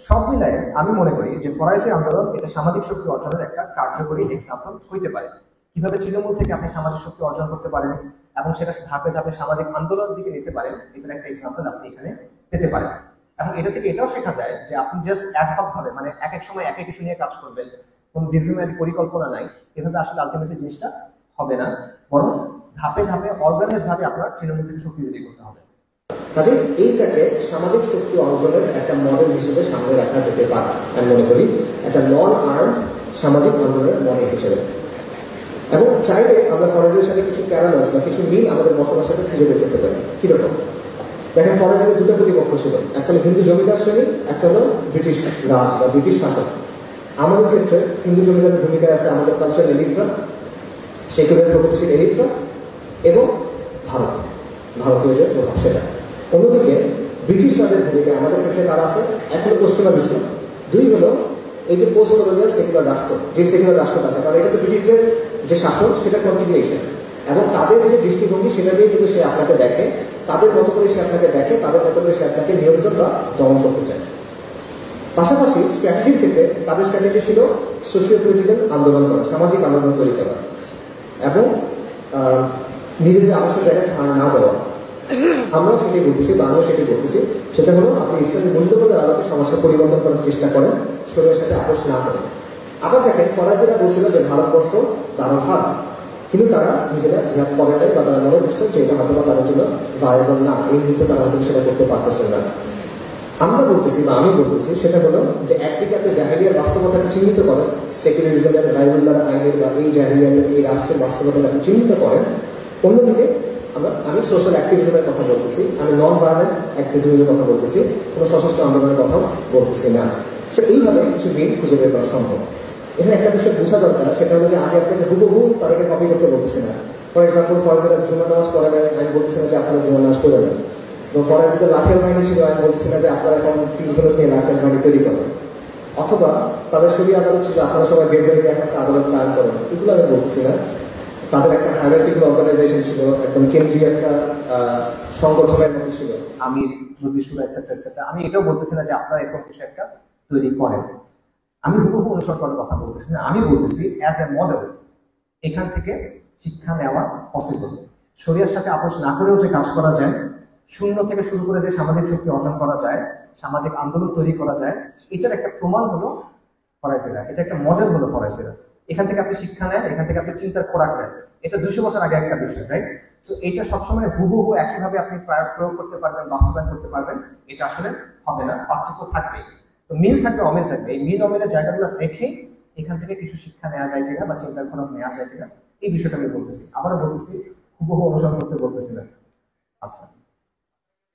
সব মিলায় আমি মনে করি যে ফরাসি আন্দোলন এটা সামাজিক শক্তি অর্জনের একটা কার্যকরী এক্সাম্পল হইতে পারে। কিভাবে তৃণমূল থেকে আপনি সামাজিক শক্তি অর্জন করতে পারেন এবং সেটা ধাপে ধাপে সামাজিক আন্দোলনের দিকে নিতে পারেন, এটার একটা এক্সাম্পল আপনি এখানে পেতে পারেন। এবং এটা থেকে এটাও শেখা যায় যে আপনি জাস্ট অ্যাডহক ভাবে, মানে এক এক সময় এক এক কিছু নিয়ে কাজ করবেন, কোন দীর্ঘমেয়াদী পরিকল্পনা নাই, এভাবে আসলে আলটিমেটলি জিনিসটা হবে না, বরং ধাপে ধাপে অর্গানাইজ ভাবে আপনার তৃণমূল থেকে শক্তি তৈরি করতে হবে। কাজে এইটাকে সামাজিক শক্তি অর্জনের একটা মডেল হিসেবে সামনে রাখা যেতে পারে, আমি মনে করি একটা নন আর্ম সামাজিক আন্দোলনের মডেল হিসেবে। এবং চাইলে আমরা ফরাসিদের সাথে কিছু প্যারালালস বা কিছু মিল আমাদের বর্তমান সাথে খুঁজে বের করতে পারি। কিরকম? দেখেন ফরাসিদের দুটো প্রতিপক্ষ ছিল, একটা হলো হিন্দু জমিদার শ্রেণী, একটা হলো ব্রিটিশ রাজ বা ব্রিটিশ শাসক। আমাদের ক্ষেত্রে হিন্দু জমিদারের ভূমিকায় আছে আমাদের কালচারাল এলিটরা, সেকুলার প্রগতিশীল এরিত্রা এবং ভারতীয় যে প্রভাব সেটা। অন্যদিকে ব্রিটিশ রাজের ভূমিকা আমাদের ক্ষেত্রে কার আছে? এক হলো পশ্চিমা বিশ্ব, দুই হলো এই যে পোস্ট কলোনিয়াল সেকুলার রাষ্ট্র, যে সেকুলার রাষ্ট্রটা আছে, কারণ এটা তো ব্রিটিশদের যে শাসন সেটা কন্টিনিউশন, এবং তাদের যে দৃষ্টিভঙ্গি সেটা দিয়ে কিন্তু সে আপনাকে দেখে, তাদের মতো করে সে আপনাকে দেখে, তাদের মতো করে সে আপনাকে নিয়ন্ত্রণ বা দমন করতে চায়। পাশাপাশি স্ট্র্যাটেজির ক্ষেত্রে তাদের স্ট্র্যাটেজি ছিল সোশিও পলিটিক্যাল আন্দোলন করা, সামাজিক আন্দোলন তৈরি করা এবং নিজেদের আদর্শ জায়গায় ছাড় না দেওয়া। আমরাও সেটাই বলতেছি বা আমিও সেটাই বলতেছি, সেটা হলো আপনি ইসলামী মূল্যবোধের আলোকে সমাজকে পরিবর্তন করার চেষ্টা করেন, শরীরের সাথে আপোষ না করেন। আবার দেখেন ফরাজিরা বলছিল যে ভারতবর্ষ দারুণ হার, কিন্তু তারা নিজেরা জিহাদ করে নাই বা তারা মনে করছেন যে এটা হয়তো তাদের জন্য ভায়াবল না, এই মুহূর্তে তারা হয়তো সেটা করতে পারতেছেন না। আমরা বলতেছি বা আমি বলতেছি সেটা হলো যে একদিকে আপনি জাহেলিয়ার বাস্তবতাকে চিহ্নিত করেন, সেকুলারিজমের বাইবুল্লাহ আইনের বা এই জাহেলিয়াতের এই রাষ্ট্রের বাস্তবতাকে আপনি চিহ্নিত করেন। অন্যদিকে আমি সোশ্যাল অ্যাক্টিভিজমের কথা বলতেছি, আমি নন ভায়োলেন্ট অ্যাক্টিভিজমের কথা বলতেছি, কোনো সশস্ত্র আন্দোলনের কথা বলতেছি না। সে এইভাবে কিছু দিন খুঁজে বের করা সম্ভব। এখানে একটা বিষয় বোঝা দরকার, সেটা হলো যে আমি আপনাকে হুবহু তাদেরকে কপি করতে বলতেছি না। ফর এক্সাম্পল ফরাজিরা জুমা নামাজ পড়ে নেয়, আমি বলতেছি না যে আপনারা জুমা নামাজ পড়ে নেন। ফরাজিদের লাঠের বাহিনী ছিল, আমি বলতেছি না যে আপনারা এখন 3 জনের নিয়ে লাঠের বাহিনী তৈরি করেন। অথবা তাদের শরীর আদালত ছিল, আপনারা সবাই বের বের এখন একটা আদালত কায়ন করেন, এগুলো আমি বলতেছি না। তাদের একটা হায়ারার্কিক্যাল অর্গানাইজেশন ছিল, একদম কেন্দ্রীয় একটা সংগঠনের মতো ছিল, আমি নজিরসুরা এটসেট্রা এটসেট্রা। আমি এটাও বলতেছি না যে আপনারা এরকম কিছু একটা তৈরি করেন, আমি হুবহু অনুসরণ করার কথা বলতেছি না। আমি বলতেছি অ্যাজ এ মডেল এখান থেকে শিক্ষা নেওয়া পসিবল। শরীরের সাথে আপোষ না করেও যে কাজ করা যায়, শূন্য থেকে শুরু করে যে সামাজিক শক্তি অর্জন করা যায়, সামাজিক আন্দোলন তৈরি করা যায়, এটার একটা প্রমাণ হলো ফরাজিরা, এটা একটা মডেল হলো ফরাজিরা। এখান থেকে আপনি শিক্ষা নেন, এখান থেকে আপনি চিন্তার খোরাক নেন। এটা 200 বছর আগে একটা বিষয়, রাইট? সো এটা সবসময় হুবহু একইভাবে আপনি প্রয়োগ করতে পারবেন, বাস্তবায়ন করতে পারবেন, এটা আসলে হবে না, পার্থক্য থাকবে। তো মিল থাকবে, অমিল থাকবে। এই মিল অমিলের জায়গাগুলো রেখে এখান থেকে কিছু শিক্ষা নেওয়া যায় কিনা বা চিন্তার খোরাক নেওয়া যায় কিনা, এই বিষয়টা আমি বলতেছি। আবারও বলতেছি, হুবহু অনুসরণ করতে বলতেছি না। আচ্ছা,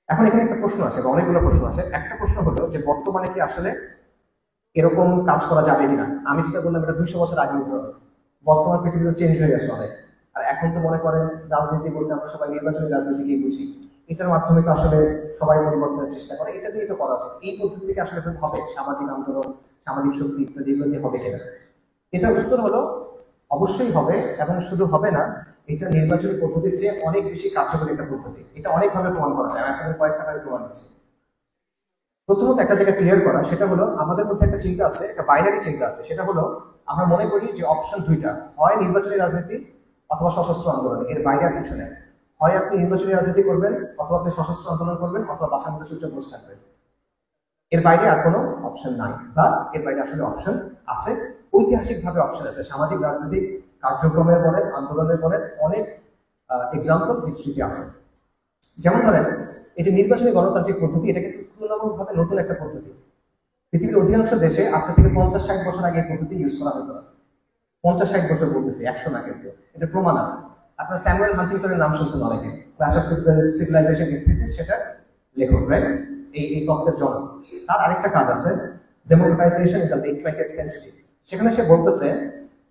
এখন এখানে একটা প্রশ্ন আসে বা অনেকগুলো প্রশ্ন আসে। একটা প্রশ্ন হলো যে বর্তমানে কি আসলে এরকম কাজ করা যাবে কিনা? আমি যেটা বললাম এটা 200 বছর আগে উদাহরণ। বর্তমান পৃথিবীতে চেঞ্জ হয়ে গেছে অনেক। আর এখন তো মনে করেন রাজনীতি বলতে আমরা সবাই নির্বাচনী রাজনীতিকেই বুঝি। এটার মাধ্যমে তো আসলে সবাই পরিবর্তনের চেষ্টা করে, এটা দিয়ে তো করা উচিত। এই পদ্ধতি থেকে আসলে হবে সামাজিক আন্দোলন, সামাজিক শক্তি ইত্যাদি এগুলো দিয়ে হবে কিনা? এটার উত্তর হলো অবশ্যই হবে, এবং শুধু হবে না, এটা নির্বাচনী পদ্ধতির চেয়ে অনেক বেশি কার্যকরী একটা পদ্ধতি। এটা অনেকভাবে প্রমাণ করা যায়, এখন কয়েকটা প্রমাণ দিচ্ছি। প্রথমত একটা জায়গা ক্লিয়ার করা, সেটা হলো আমাদের মধ্যে একটা চিন্তা আছে, একটা বাইনারি চিন্তা আছে। সেটা হলো আমরা মনে করি যে অপশন দুইটা, হয় নির্বাচনী রাজনীতি অথবা সশস্ত্র আন্দোলন, এর বাইরে আর কিছু নেই। হয় আপনি নির্বাচনী রাজনীতি করবেন, অথবা আপনি সশস্ত্র আন্দোলন করবেন, অথবা বাসার মধ্যে চুপচাপ বসে থাকবেন। এর বাইরে আর কোনো অপশন নাই, বা এর বাইরে আসলে অপশন আছে, ঐতিহাসিক ভাবে অপশন আছে। সামাজিক রাজনৈতিক কার্যক্রমের বলেন, আন্দোলনের বলেন, অনেক এক্সাম্পল হিস্ট্রিতে আছে। যেমন ধরেন এটি নির্বাচনী গণতান্ত্রিক পদ্ধতি, এটা কিন্তু তুলনামূলকভাবে নতুন একটা পদ্ধতি। পৃথিবীর অধিকাংশ দেশে আজ থেকে 50-60 বছর আগে এই পদ্ধতি ইউজ করা হতো না। 50-60 বছর বলতেছি, 100 না, কিন্তু এটা প্রমাণ আছে। আপনার স্যামুয়েল হান্টিংটনের নাম শুনছেন অনেকে, ক্লাস অফ সিভিলাইজেশন থিসিস, সেটা লেখক, রাইট? এই তত্ত্বের জনক। তার আরেকটা কাজ আছে, democratization in the late 20th century. সেখানে সে বলতেছে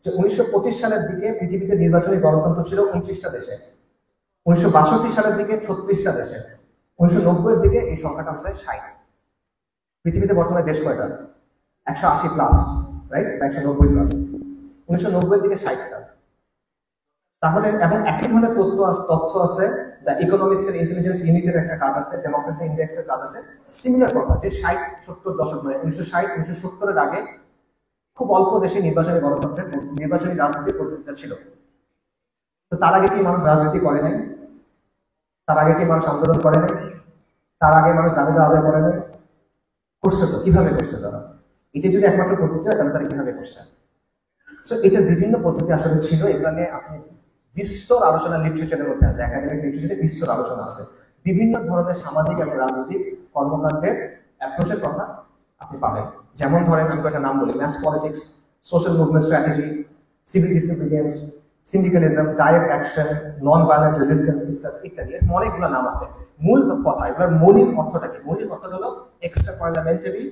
যে 1925 সালের দিকে পৃথিবীতে নির্বাচনী গণতন্ত্র ছিল 29টা দেশে, 1962 সালের দিকে 36টা দেশে, 1990-এর দিকে এই সংখ্যাটা হচ্ছে 60। পৃথিবীতে বর্তমানে দেশ কয়টা? 180 প্লাস, রাইট? 190 প্লাস। 1990-এর দিকে 60টা। তাহলে এবং একই ধরনের তথ্য আছে, দ্য ইকোনমিক্সের ইন্টেলিজেন্স ইউনিটের একটা কাজ আছে, ডেমোক্রেসি ইন্ডেক্সের কাজ আছে, সিমিলার কথা, যে 60-70 দশক, মানে 1960-1970-এর আগে খুব অল্প দেশে নির্বাচনী গণতন্ত্রের নির্বাচনী রাজনীতির পদ্ধতিটা ছিল। তো তার আগে কি মানুষ রাজনীতি করে নাই? তার আগে কি মানুষ আন্দোলন করে নাই? তার আগে মানুষ দাবি আদায় করে নাই? করছে তো। কিভাবে করছে তারা? এটা যদি একমাত্র পদ্ধতি হয় তাহলে তারা কিভাবে করছে? সো এটার বিভিন্ন পদ্ধতি আসলে ছিল। এগুলো নিয়ে আপনি বিস্তর আলোচনা লিটারেচারের মধ্যে আছে, একাডেমিক লিটারেচারে বিস্তর আলোচনা আছে। বিভিন্ন ধরনের সামাজিক এবং রাজনৈতিক কর্মকাণ্ডের অ্যাপ্রোচের কথা আপনি পাবেন। যেমন ধরেন আমি কয়েকটা নাম বলি, mass politics, social movement strategy, civil disobedience, syndicalism, direct action, non violent resistance ইত্যাদি। অনেকগুলো নাম আছে। মূল কথা, এগুলোর মৌলিক অর্থটা কি? মৌলিক অর্থ হলো এক্সট্রা পার্লামেন্টারি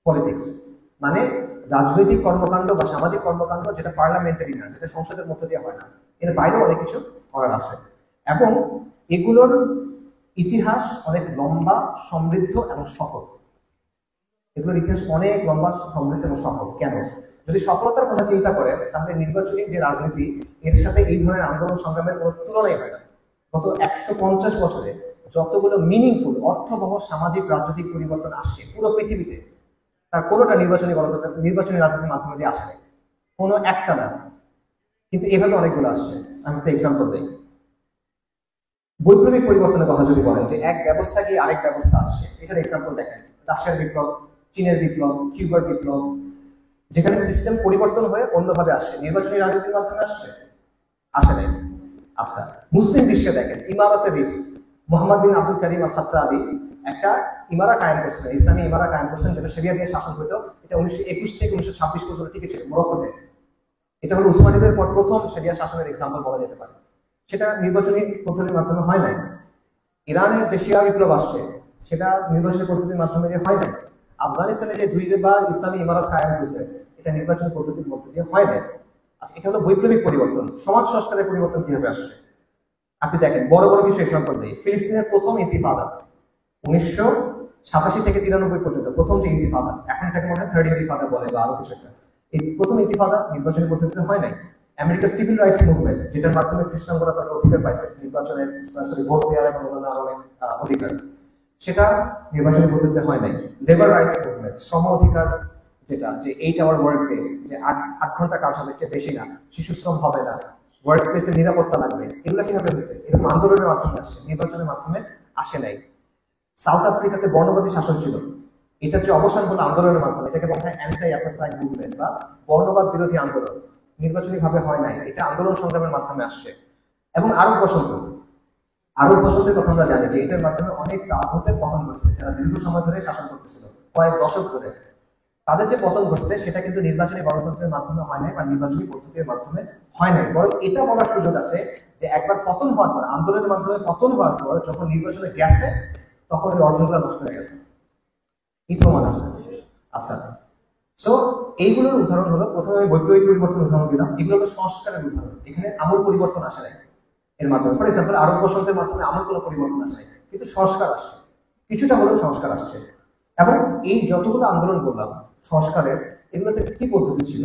পলিটিক্স, মানে রাজনৈতিক কর্মকাণ্ড বা সামাজিক কর্মকাণ্ড যেটা পার্লামেন্টারি না, যেটা সংসদের মধ্যে দিয়ে হয় না, এর বাইরেও অনেক কিছু করার আছে। এবং এগুলোর ইতিহাস অনেক লম্বা, সমৃদ্ধ এবং সফল। এগুলোর ইতিহাস অনেক লম্বা, সমৃদ্ধ এবং সফল। কেন? যদি সফলতার কথা চিন্তা করেন তাহলে নির্বাচনী যে রাজনীতি, এর সাথে এই ধরনের আন্দোলন সংগ্রামের কোনো তুলনাই হয় না। গত 150 বছরে যতগুলো মিনিংফুল, অর্থবহ সামাজিক রাজনৈতিক পরিবর্তন আসছে পুরো পৃথিবীতে, তার কোনোটা নির্বাচনী রাজনীতির মাধ্যমে দিয়ে আসে, কোনো একটা না। কিন্তু এভাবে অনেকগুলো আসছে। আমি একটা এক্সাম্পল দিই। বৈপ্লবিক পরিবর্তনের কথা যদি বলেন, যে এক ব্যবস্থা গিয়ে আরেক ব্যবস্থা আসছে, এটার এক্সাম্পল দেখেন। রাশিয়ার বিপ্লব, চীনের বিপ্লব, কিউবার বিপ্লব, যেখানে সিস্টেম পরিবর্তন হয়ে অন্যভাবে আসছে। নির্বাচনী রাজনীতির মাধ্যমে আসে নাই। আচ্ছা, মুসলিম বিশ্বে দেখেন ইমারতে রিফ, মোহাম্মদ বিন আব্দুল করিম আল খাত্তাবি একটা ইমারা কায়েম করছিলেন, ইসলামী ইমারা কায়েম করছেন, যেটা শরিয়া দিয়ে শাসন হতো। এটা 1921 থেকে 1926 পর্যন্ত টিকেছিল মরক্কোতে। এটা হলো উসমানীদের পর প্রথম শরিয়া শাসনের এক্সাম্পল বলা যেতে পারে। সেটা নির্বাচনী পদ্ধতির মাধ্যমে হয় নাই। ইরানের যে শিয়া বিপ্লব আসছে, সেটা নির্বাচনী পদ্ধতির মাধ্যমে হয় নাই। আফগানিস্তানে যে 2বার ইসলামী ইমারত কায়েম হয়েছে, এটা নির্বাচনী পদ্ধতির মধ্য দিয়ে হয় নাই। আচ্ছা, এটা হলো বৈপ্লবিক পরিবর্তন। সমাজ সংস্কারের পরিবর্তন কিভাবে আসছে আপনি দেখেন। বড় বড় কিছু এক্সাম্পল দিই। ফিলিস্তিনের প্রথম ইন্তিফাদা 1987 থেকে 93 পর্যন্ত প্রথম যে ইন্তিফাদা, এখন এটাকে মনে হয় থার্ড ইন্তিফাদা বলে বা আরো কিছু একটা। এই প্রথম ইন্তিফাদা নির্বাচনী পদ্ধতিতে হয় নাই। আমেরিকার সিভিল রাইটস মুভমেন্ট, যেটার মাধ্যমে খ্রিস্টানরা তাদের অধিকার পাইছে নির্বাচনের, ভোট দেওয়ার এবং অন্যান্য অনেক অধিকার, সেটা নির্বাচনী পদ্ধতিতে হয় নাই। লেবার রাইটস মুভমেন্ট, শ্রম অধিকার, যেটা যে 8 আওয়ার ওয়ার্ক ডে, যে 8 ঘন্টা কাজ হবে, চেয়ে বেশি না, শিশু শ্রম হবে না, ওয়ার্ক প্লেসে নিরাপত্তা লাগবে, এগুলো কিভাবে হয়েছে? এরকম আন্দোলনের মাধ্যমে আসছে, নির্বাচনের মাধ্যমে আসে নাই। সাউথ আফ্রিকাতে বর্ণবাদী শাসন ছিল, এটা যে অবসান হলো আন্দোলনের মাধ্যমে। এটাকে বলা হয় অ্যান্টি অ্যাপার্থাইড মুভমেন্ট বা বর্ণবাদ বিরোধী আন্দোলন। নির্বাচনী ভাবে হয় নাই, এটা আন্দোলন সংগ্রামের মাধ্যমে আসছে। এবং আরব বসন্তের কথা আমরা জানি যে এটার মাধ্যমে অনেক রাজনীতির পতন ঘটছে, যারা দীর্ঘ সময় ধরে শাসন করতেছিল, কয়েক দশক ধরে। তাদের যে পতন ঘটছে সেটা কিন্তু নির্বাচনী গণতন্ত্রের মাধ্যমে হয় নাই বা নির্বাচনী পদ্ধতির মাধ্যমে হয় নাই। বরং এটা বলার সুযোগ আছে যে একবার পতন হওয়ার পর, আন্দোলনের মাধ্যমে পতন হওয়ার পর যখন নির্বাচনে গেছে, তখন ওই অর্জনটা নষ্ট হয়ে গেছে। এই প্রমাণ আছে। আচ্ছা, সো এইগুলোর উদাহরণ হলো, প্রথমে আমি বৈপ্লবিক পরিবর্তন উদাহরণ দিলাম। এগুলো হলো সংস্কারের উদাহরণ। এখানে আমূল পরিবর্তন আসে নাই এর মাধ্যমে। ফর এক্সাম্পল, আরব বসন্তের মাধ্যমে আমূল কোনো পরিবর্তন আসে নাই, কিন্তু সংস্কার আসছে, কিছুটা হলেও সংস্কার আসছে। এবং এই যতগুলো আন্দোলন করলাম সংস্কারের, এগুলোতে কি পদ্ধতি ছিল?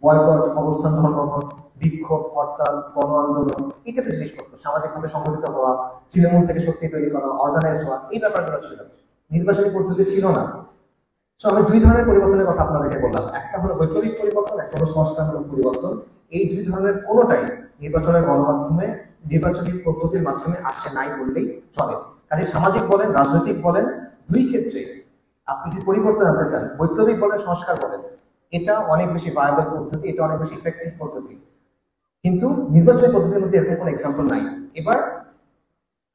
বয়কট, অবস্থান ধর্মঘট, বিক্ষোভ, হরতাল, গণ আন্দোলন, এই টাইপের জিনিসপত্র, সামাজিকভাবে সংগঠিত হওয়া, তৃণমূল থেকে শক্তি তৈরি করা, অর্গানাইজড হওয়া, এই ব্যাপারগুলো ছিল। নির্বাচনী পদ্ধতি ছিল না। সো আমি 2 ধরনের পরিবর্তনের কথা আপনাদেরকে বললাম, একটা হলো বৈপ্লবিক পরিবর্তন, একটা হলো সংস্কারমূলক পরিবর্তন। এই 2 ধরনের কোনোটাই নির্বাচনের গণমাধ্যমে, নির্বাচনী পদ্ধতির মাধ্যমে আসে নাই বললেই চলে। কাজে সামাজিক বলেন, রাজনৈতিক বলেন, 2 ক্ষেত্রে আপনি যদি পরিবর্তন আনতে চান, বৈপ্লবিক বলেন, সংস্কার বলেন, এটা অনেক বেশি ভায়াবল পদ্ধতি, এটা অনেক বেশি ইফেক্টিভ পদ্ধতি। কিন্তু নির্বাচনী পদ্ধতির মধ্যে এরকম কোনো এক্সাম্পল নাই। এবার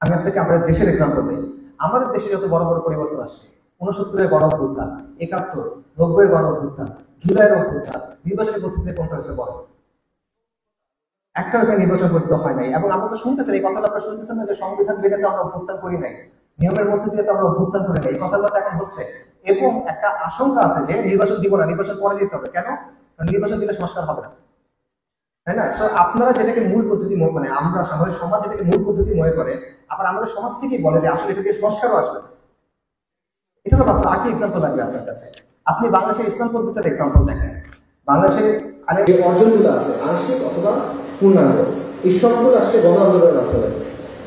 আমি আপনাকে আমাদের দেশের এক্সাম্পল দিই। আমাদের দেশে যত বড় বড় পরিবর্তন আসছে, 69-এর গণ অভ্যুত্থান, 71, 90-এর গণ অভ্যুত্থান, জুলাইয়ের অভ্যুত্থান, নির্বাচনী পদ্ধতিতে কোনটা হয়েছে বড়? একটা নির্বাচন পদ্ধতি হয় নাই। এবং আমরা তো শুনতেছেন, এই কথাটা আপনারা শুনতেছেন না যে সংবিধান ভেঙে তো আমরা অভ্যুত্থান করি নাই, নিয়মের মধ্যে দিয়ে তো আমরা অভ্যুত্থান করে নাই। এই কথাগুলো তো এখন হচ্ছে। এবং একটা আশঙ্কা আছে যে নির্বাচন দিব না, নির্বাচন পরে দিতে হবে। কেন? নির্বাচন দিলে সংস্কার হবে না, তাই না? সো আপনারা যেটাকে মূল পদ্ধতি, মানে আমরা আমাদের সমাজ যেটাকে মূল পদ্ধতি মনে করে, আবার আমাদের সমাজ থেকেই বলে যে আসলে এটাকে সংস্কারও আসবে। এটা হলো বাস্তব। আর কি এক্সাম্পল লাগবে আপনার কাছে? আপনি বাংলাদেশের ইসলাম পদ্ধতির এক্সাম্পল দেখেন। বাংলাদেশে যে অর্জনগুলো আছে আংশিক অথবা পূর্ণাঙ্গ, এই সবগুলো আসছে গণ আন্দোলনের মাধ্যমে।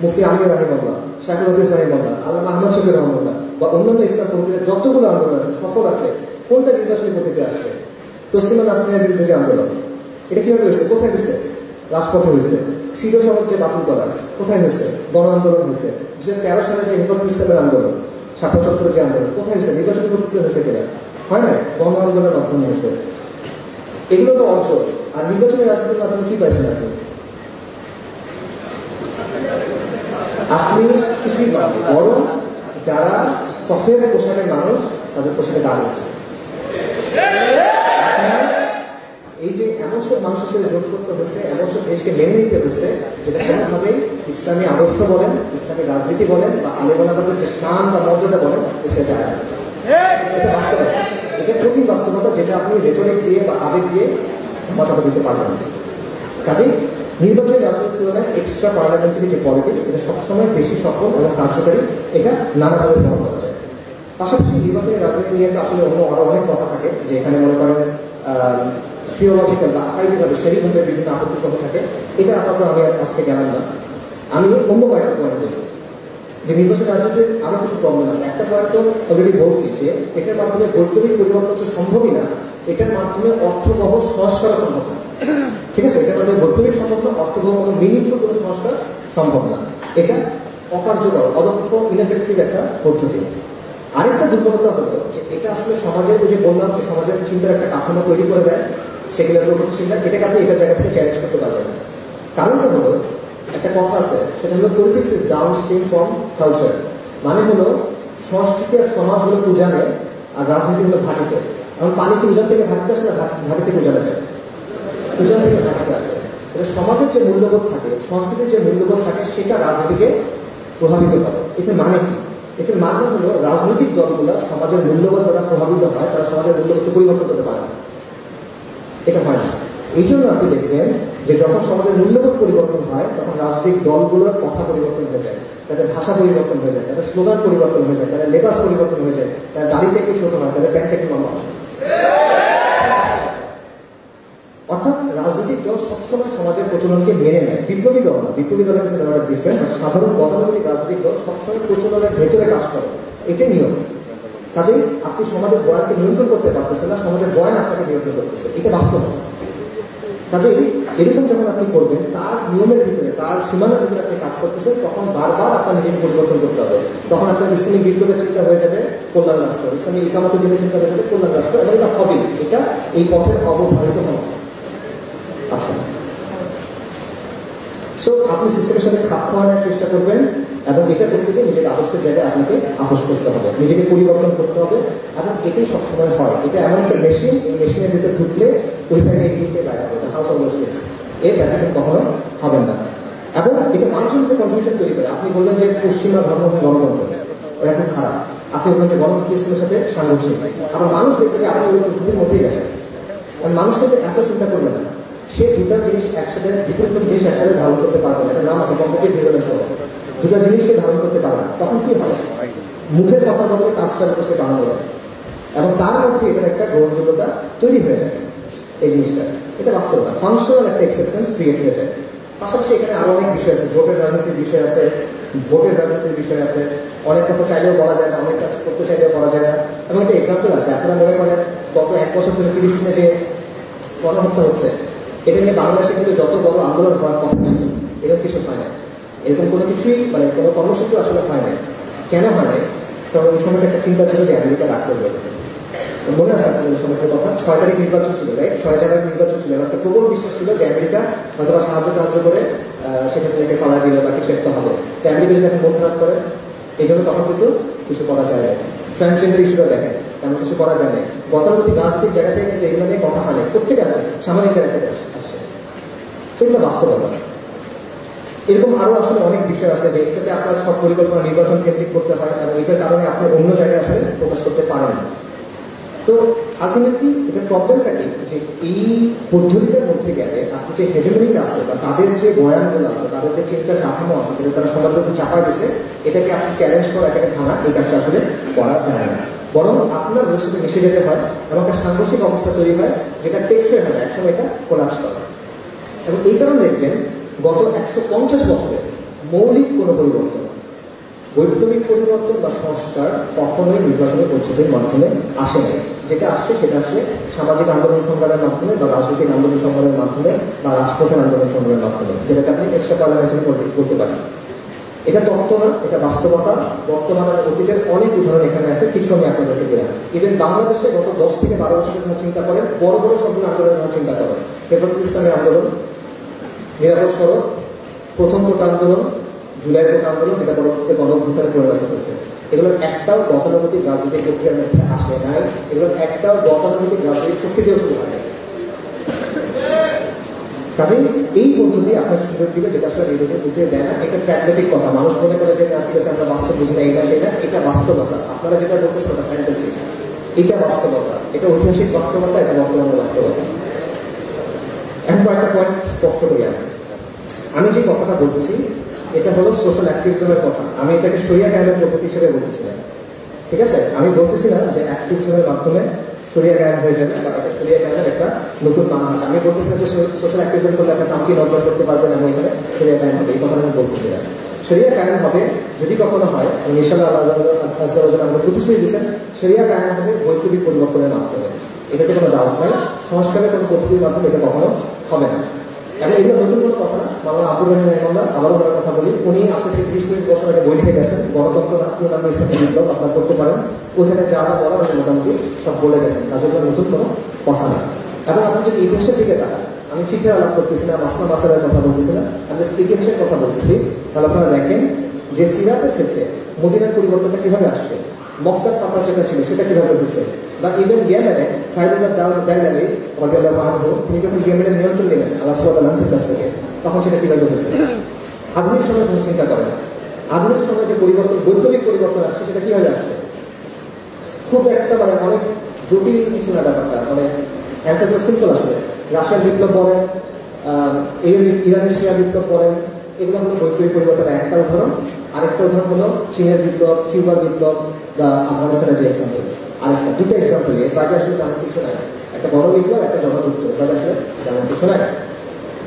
মুফতি আমির রাহিমাহুল্লাহ, শাইখুল হাদিস রাহিমাহুল্লাহ, আল্লামা আহমদ শফি রহমাতুল্লাহ বা অন্যান্য ইসলাম পদ্ধতির যতগুলো আন্দোলন আছে, সফল আছে। কোনটা নির্বাচনী পদ্ধতি আসছে? তসলিমা নাসরিনের বিরুদ্ধে যে আন্দোলন, এটা কিভাবে হয়েছে? কোথায় হয়েছে? রাজপথে হয়েছে। সিধো সনদ যে বাতিল করা, কোথায় হয়েছে? গণ আন্দোলন হয়েছে। 2013 সালে যে হেফাজত ইসলামের আন্দোলন, 77 যে আন্দোলন, কোথায় হয়েছে? নির্বাচনী পদ্ধতি হয়েছে কিনা? হয় না, গণ আন্দোলনের মাধ্যমে হয়েছে। এগুলো তো অর্জন। আর নির্বাচনী রাজনীতির মাধ্যমে কি পাইছেন আপনি? আপনি কিছুই পাবেন, বরং যারা সফের পোশাকের মানুষ তাদের পোশাকে দাঁড় আছে। এই যে এমন সব মানুষের সাথে যোগ করতে হয়েছে, এমন সব দেশকে মেনে নিতে হয়েছে, যেটা কোনোভাবেই ইসলামী আদর্শ বলেন, ইসলামী রাজনীতি বলেন বা আলেমাদের যে স্থান বা মর্যাদা বলেন, সে যায় না। এটা বাস্তব। এটা কঠিন বাস্তবতা, যেটা আপনি রেটরিক দিয়ে বা আবেগ দিয়ে বাঁচাতে দিতে পারবেন না। কাজেই নির্বাচনী রাজনীতির তুলনায় এক্সট্রা পার্লামেন্টারি যে পলিটিক্স, এটা সবসময় বেশি সফল এবং কার্যকরী, এটা নানাভাবে প্রমাণ করা যায়। পাশাপাশি নির্বাচনী রাজনীতি নিয়ে তো আসলে আরো অনেক কথা থাকে, যে এখানে মনে করেন থিওলজিক্যাল বা আকাইভাবে সেরকমভাবে বিভিন্ন আপত্তি কথা থাকে। এটা আপাতত আমি আজকে গেলাম না। আমি অন্য কয়েকটা পয়েন্ট বলি যে নির্বাচনী রাজনীতির আরো কিছু প্রবলেম আছে। একটা পয়েন্ট তো অলরেডি বলছি যে এটার মাধ্যমে বৈপ্লবিক পরিবর্তন তো সম্ভবই না, এটার মাধ্যমে অর্থবহ সংস্কার সম্ভব না। ঠিক আছে, এটার মাধ্যমে বৈপ্লবিক সম্ভব না, অর্থবহ কোনো মিনিংফুল কোনো সংস্কার সম্ভব না। এটা অকার্যকর, অদক্ষ, ইনএফেক্টিভ একটা পদ্ধতি। আরেকটা দুর্বলতা হলো যে এটা আসলে সমাজের, যে বললাম যে সমাজের চিন্তার একটা কাঠামো তৈরি করে দেয়, সেগুলোর প্রগতিশীল না, এটাকে আপনি এটার জায়গা থেকে চ্যালেঞ্জ করতে পারবেন না। কারণটা হলো, একটা কথা আছে, সেটা হলো politics is down stream from culture. মানে হলো সংস্কৃতি আর সমাজ হলো উজানে, আর রাজনীতি হলো ঘাটিতে। এখন পানি কি উজান থেকে ঘাটিতে আসে না ঘাটি থেকে উজানে যায়? উজান থেকে ঘাটিতে আসে। সমাজের যে মূল্যবোধ থাকে, সংস্কৃতির যে মূল্যবোধ থাকে, সেটা রাজনীতিকে প্রভাবিত করে। এটার মানে কি? এটার মানে হলো রাজনৈতিক দলগুলো সমাজের মূল্যবোধ দ্বারা প্রভাবিত হয়, তারা সমাজের মূল্যবোধকে পরিবর্তন করতে পারে না। এটা হয় না। এই জন্য আপনি দেখবেন যে যখন সমাজের মূল্যবোধ পরিবর্তন হয়, তখন রাজনৈতিক দলগুলোর কথা পরিবর্তন হয়ে যায়, তাদের ভাষা পরিবর্তন হয়ে যায়, তাদের স্লোগান পরিবর্তন হয়ে যায়, তাদের লেবাস পরিবর্তন হয়ে যায়, তাদের দাড়িটা একটু ছোট হয়, তাদের প্যান্টটা একটু লম্বা হয়। অর্থাৎ রাজনৈতিক দল সবসময় সমাজের প্রচলনকে মেনে নেয়। বিপ্লবী দল না, বিপ্লবী দলের কিন্তু ডিফারেন্ট। সাধারণ গতানুগতিক রাজনৈতিক দল সবসময় প্রচলনের ভেতরে কাজ করে, এটাই নিয়ম। কাজেই আপনি সমাজের বয়ানকে নিয়ন্ত্রণ করতে পারতেছেন না, সমাজের বয়ান আপনাকে নিয়ন্ত্রণ করতেছে, এটা বাস্তব। কাজেই এরকম যখন আপনি করবেন, তার নিয়মের ভিতরে, তার সীমানার ভিতরে আপনি কাজ করতেছেন, তখন বারবার আপনার নিজেকে পরিবর্তন করতে হবে। তখন আপনার ইসলামিক বিপ্লবের চিন্তা হয়ে যাবে কল্যাণ রাষ্ট্র, ইসলামিক ইকামতের দিনের চিন্তা হয়ে যাবে কল্যাণ রাষ্ট্র, এবং এটা হবেই। এটা এই পথের অবধারিত হবে। আচ্ছা, সো আপনি সিস্টেমের সাথে খাপ খাওয়ানোর চেষ্টা করবেন, এবং এটা করতে গিয়ে নিজের আদর্শের জায়গায় আপনাকে আপোষ করতে হবে, নিজেকে পরিবর্তন করতে হবে। এবং এটাই সবসময় হয়। এটা এমন একটা মেশিন, এই মেশিনের ভিতরে ঢুকলে ওই সাইডে এগিয়ে বাইরে হবে, হাউস অফ স্পেস, এর ব্যাপারটা কখনো হবেন না। এবং এটা মানুষের মধ্যে কনফিউশন তৈরি করে। আপনি বললেন যে পশ্চিমা ধর্ম হচ্ছে গণতন্ত্র, ওটা খুব খারাপ। আপনি বললেন যে গণতন্ত্র ইসলামের সাথে সাংঘর্ষিক, আবার মানুষ দেখবে যে আপনি ওই পদ্ধতির মধ্যেই গেছেন। মানুষ কিন্তু এত চিন্তা করবে না, সে দুটা জিনিস একসাথে, বিভিন্ন জিনিস একসাথে ধারণ করতে পারবে না। একটা নাম আছে কম্পিটিভ ভিজনের সহ, দুটা জিনিস সে ধারণ করতে পারে না। তখন কি হয়? মুখের কথা বদলে কাজটা সে বানানো যায়, এবং তার মধ্যে এটার একটা গ্রহণযোগ্যতা তৈরি হয়ে যায়। এই জিনিসটা, এটা বাস্তবতা, ফাংশনাল একটা অ্যাকসেপ্টেন্স ক্রিয়েট হয়ে যায়। পাশাপাশি এখানে আরো অনেক বিষয় আছে, জোটের রাজনীতির বিষয় আছে, ভোটের রাজনীতির বিষয় আছে। অনেক কথা চাইলেও বলা যায় না, অনেক কাজ করতে চাইলেও বলা যায় না। এবং একটা এক্সাম্পল আছে, আপনারা মনে করেন গত 1 বছর ধরে ফিলিস্তিনে যে গণহত্যা হচ্ছে, এটা নিয়ে বাংলাদেশে কিন্তু যত বড় আন্দোলন হওয়ার কথা ছিল, এরকম কিছু হয় না। এরকম কোনো কিছুই, মানে কোনো কর্মসূচি আসলে হয় না। কেন হয় না? কারণ ওই সময়টা একটা চিন্তা ছিল যে আমেরিকা রাগ করবে। মনে আছে আপনার ওই সময়টার কথা? 6 তারিখ নির্বাচন ছিল, রাইট? 6 জানুয়ারি নির্বাচন ছিল। একটা প্রবল বিশ্বাস ছিল যে আমেরিকা হয়তো বা সাহায্য করে সেটা থেকে ফালা দিল বা কিছু একটা হবে। তো আমেরিকা যদি এখন মন খারাপ করে, এই জন্য তখন কিন্তু কিছু করা যায় না। ট্রান্সজেন্ডার ইস্যুটা দেখেন, তেমন কিছু করা যায় না। গতানুগতিক রাজনৈতিক জায়গা থেকে কিন্তু এগুলো নিয়ে কথা হয় না। কোথেকে আসছে? সামাজিক জায়গা থেকে আসছে। সেগুলো বাস্তবতা। এরকম আরো আসলে অনেক বিষয় আছে যে এটাতে আপনার সব পরিকল্পনা নির্বাচন কেন্দ্রিক করতে হয়, এবং এটার কারণে আপনি অন্য জায়গায় আসলে ফোকাস করতে পারেন না। তো আলটিমেটলি এটা প্রবলেমটা কি, যে এই পদ্ধতিটার মধ্যে গেলে আপনি যে হেজেমনিটা আছে, বা তাদের যে বয়ানগুলো আছে, তাদের যে চিন্তার কাঠামো আছে, যেটা তারা সমাজের উপর চাপা দিয়েছে, এটাকে আপনি চ্যালেঞ্জ করা, এটাকে ভাঙা, এই কাজটা আসলে করা যায় না। বরং আপনার ওদের সাথে মিশে যেতে হয়, এবং একটা সাংঘর্ষিক অবস্থা তৈরি হয়, যেটা টেকসই হয় না, একসময় এটা কোলাপস করে। এবং এই কারণে দেখবেন গত 150 বছরে মৌলিক কোনো পরিবর্তন, বৈপ্লবিক পরিবর্তন বা সংস্কার কখনোই নির্বাচনী পদ্ধতির মাধ্যমে আসে নাই। যেটা আসছে সেটা আসছে সামাজিক আন্দোলন সংগ্রামের মাধ্যমে, বা রাজনৈতিক আন্দোলন সংগ্রামের মাধ্যমে, বা রাজপথের আন্দোলন সংগ্রামের মাধ্যমে, যেটাকে আপনি এক্সট্রা পার্লামেন্টারি পলিটিক্স বলতে পারেন। এটা তত্ত্ব না, এটা বাস্তবতা। বর্তমানে অতীতের অনেক উদাহরণ এখানে আছে, কিছু আমি আপনাদেরকে দিলাম। ইভেন বাংলাদেশে গত 10 থেকে 12 বছরের কথা চিন্তা করেন, বড় বড় সবগুলো আন্দোলনের কথা চিন্তা করেন। হেফাজত ইসলামের আন্দোলন, নিরাপদ সড়ক, প্রথম কোটা আন্দোলন, জুলাই কোটা আন্দোলন, যেটা পরবর্তীতে গণঅভ্যুত্থানে পরিণত হয়েছে, এগুলোর একটাও গতানুগতিক রাজনৈতিক প্রক্রিয়ার মধ্যে আসে নাই। এগুলোর একটাও গতানুগতিক রাজনৈতিক শক্তি দিয়েও শুরু হয় নাই। কাজে এই পদ্ধতি আপনার সুযোগ দিবে, যেটা আসলে নির্বাচন বুঝিয়ে দেয় না। এটা প্র্যাগমেটিক কথা, মানুষ মনে করে যে ঠিক আছে আমরা বাস্তব বুঝি না, এটা সেটা, এটা বাস্তবতা। আপনারা যেটা বলতেছেন ওটা ফ্যান্টাসি। এটা বাস্তবতা, এটা ঐতিহাসিক বাস্তবতা, এটা বর্তমানের বাস্তবতা। এখন কয়েকটা পয়েন্ট স্পষ্ট করি আমি যে কথাটা বলতেছি এটা হলো সোশ্যাল অ্যাক্টিভিজমের কথা। আমি এটাকে শরিয়া কায়েমের পদ্ধতি হিসেবে বলতেছি না, ঠিক আছে? আমি বলতেছি না যে অ্যাক্টিভিজমের মাধ্যমে শরিয়া কায়েম হয়ে যাবে বা এটা শরিয়া কায়েমের একটা নতুন নাম আছে। আমি বলতেছি না যে সোশ্যাল অ্যাক্টিভিজম করলে আপনার কামকে নজর করতে পারবেন এবং এখানে শরিয়া কায়েম হবে, এই কথা আমি বলতেছি না। শরিয়া কায়েম হবে যদি কখনো হয়, ইনশাআল্লাহ আল্লাহ আমাদের প্রতিশ্রুতি দিচ্ছেন, শরিয়া কায়েম হবে বৈপ্লবিক পরিবর্তনের মাধ্যমে। এটাতে কোনো ডাউট নাই, সংস্কারের কোনো পদ্ধতির মাধ্যমে এটা কখনো হবে না। এবং এগুলো নতুন কোনো কথা না। মাওলানা আব্দুর রহিম রাহিমাহুল্লাহ আবারও ওনার কথা বলি, উনি আপনার থেকে 30-40 বছর আগে বই লিখে গেছেন, গণতন্ত্র নামে ইসলামী বিপ্লব, আপনারা করতে পারেন। ওইখানে যা যা বলা উনি মোটামুটি সব বলে গেছেন, তাদের জন্য নতুন কোনো কথা না। এবং আপনি যদি ইতিহাসের দিকে তাকান, আমি ফিকে আলাপ করতেছি না, মাসলা মাসালের কথা বলতেছি না, আমি ইতিহাসের কথা বলতেছি, তাহলে আপনারা দেখেন যে সিরাতের ক্ষেত্রে মদিনার পরিবর্তনটা কিভাবে আসছে, মক্কার ফাতাহ যেটা ছিল সেটা কিভাবে হচ্ছে, বা ইভেন ইয়েমেনে ফাইরুজার দাইলামি রাদিয়াল্লাহু আনহু তিনি যখন ইয়েমেনের নিয়ন্ত্রণ নিলেন আল্লাহ সুবহানাহু ওয়া তাআলার কাছ থেকে, তখন সেটা কিভাবে হয়েছে। আধুনিক সময় কোনো চিন্তা করেন, আধুনিক সময় যে পরিবর্তন, বৈপ্লবিক পরিবর্তন আসছে সেটা কিভাবে আসছে, খুব একটা মানে অনেক জটিল কিছু না ব্যাপারটা, মানে অ্যান্সারটা সিম্পল আসলে। রাশিয়ার বিপ্লব বলেন, ইরানের শিয়া বিপ্লব বলেন, এগুলো হলো বৈপ্লবিক পরিবর্তনের একটা উদাহরণ। আরেকটা উদাহরণ হলো চীনের বিপ্লব, কিউবার বিপ্লব বা আফগানিস্তানের যে এক্সাম্পল। আরেকটা দুটো এক্সাম্পল, এর বাইরে আসলে তেমন কিছু নাই। একটা বড় বিপ্লব, একটা জনযুদ্ধ, এর বাইরে আসলে তেমন কিছু নাই।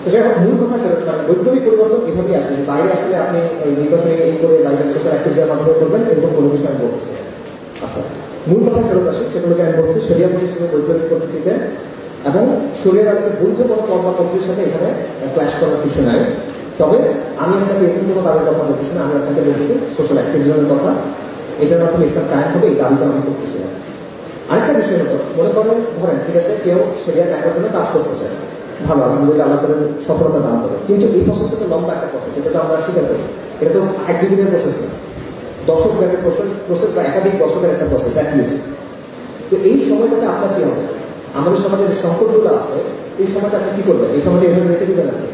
তো যাই হোক, মূল কথা ফেরত, মানে বৈপ্লবিক পরিবর্তন এভাবেই আসবে। বাইরে আসলে আপনি ওই নির্বাচনী এই করে বাইরে সোশ্যাল অ্যাক্টিভিটির মাধ্যমে করবেন, এরকম কোনো কিছু আমি বলতেছি। আচ্ছা, মূল কথা ফেরত আসে, সেগুলোকে আমি বলছি শরিয়া প্রতিষ্ঠানের বৈপ্লবিক পদ্ধতিতে, এবং শরিয়ার আলোকে বৈধ কোনো কর্মপদ্ধতির সাথে এখানে ক্ল্যাশ করার কিছু নাই। তবে আমি আপনাকে এরকম কোনো কাজের কথা বলতেছি না, আমি আপনাকে বলছি সোশ্যাল অ্যাক্টিভিজমের কথা। এটার মাধ্যমে ইসলাম কায়েম হবে, এই দাবিটা আমি করতেছি না। আরেকটা বিষয় হলো, মনে করেন ধরেন ঠিক আছে কেউ শরিয়া কায়েমের জন্য কাজ করতেছে, ভালো, আলহামদুলিল্লাহ, আল্লাহ তাদের সফলতা দান করে, কিন্তু এই প্রসেসটা তো লম্বা একটা প্রসেস, এটা তো আমরা স্বীকার করি। এটা তো 1-2 দিনের প্রসেস না, দশক ব্যাপী প্রসেস বা একাধিক দশকের একটা প্রসেস অ্যাটলিস্ট। তো এই সময়টাতে আপনার কি হবে, আমাদের সমাজে যে সংকটগুলো আছে এই সময়টা আপনি কি করবেন, এই সময়টা এভাবে রেখে দিবেন আপনি?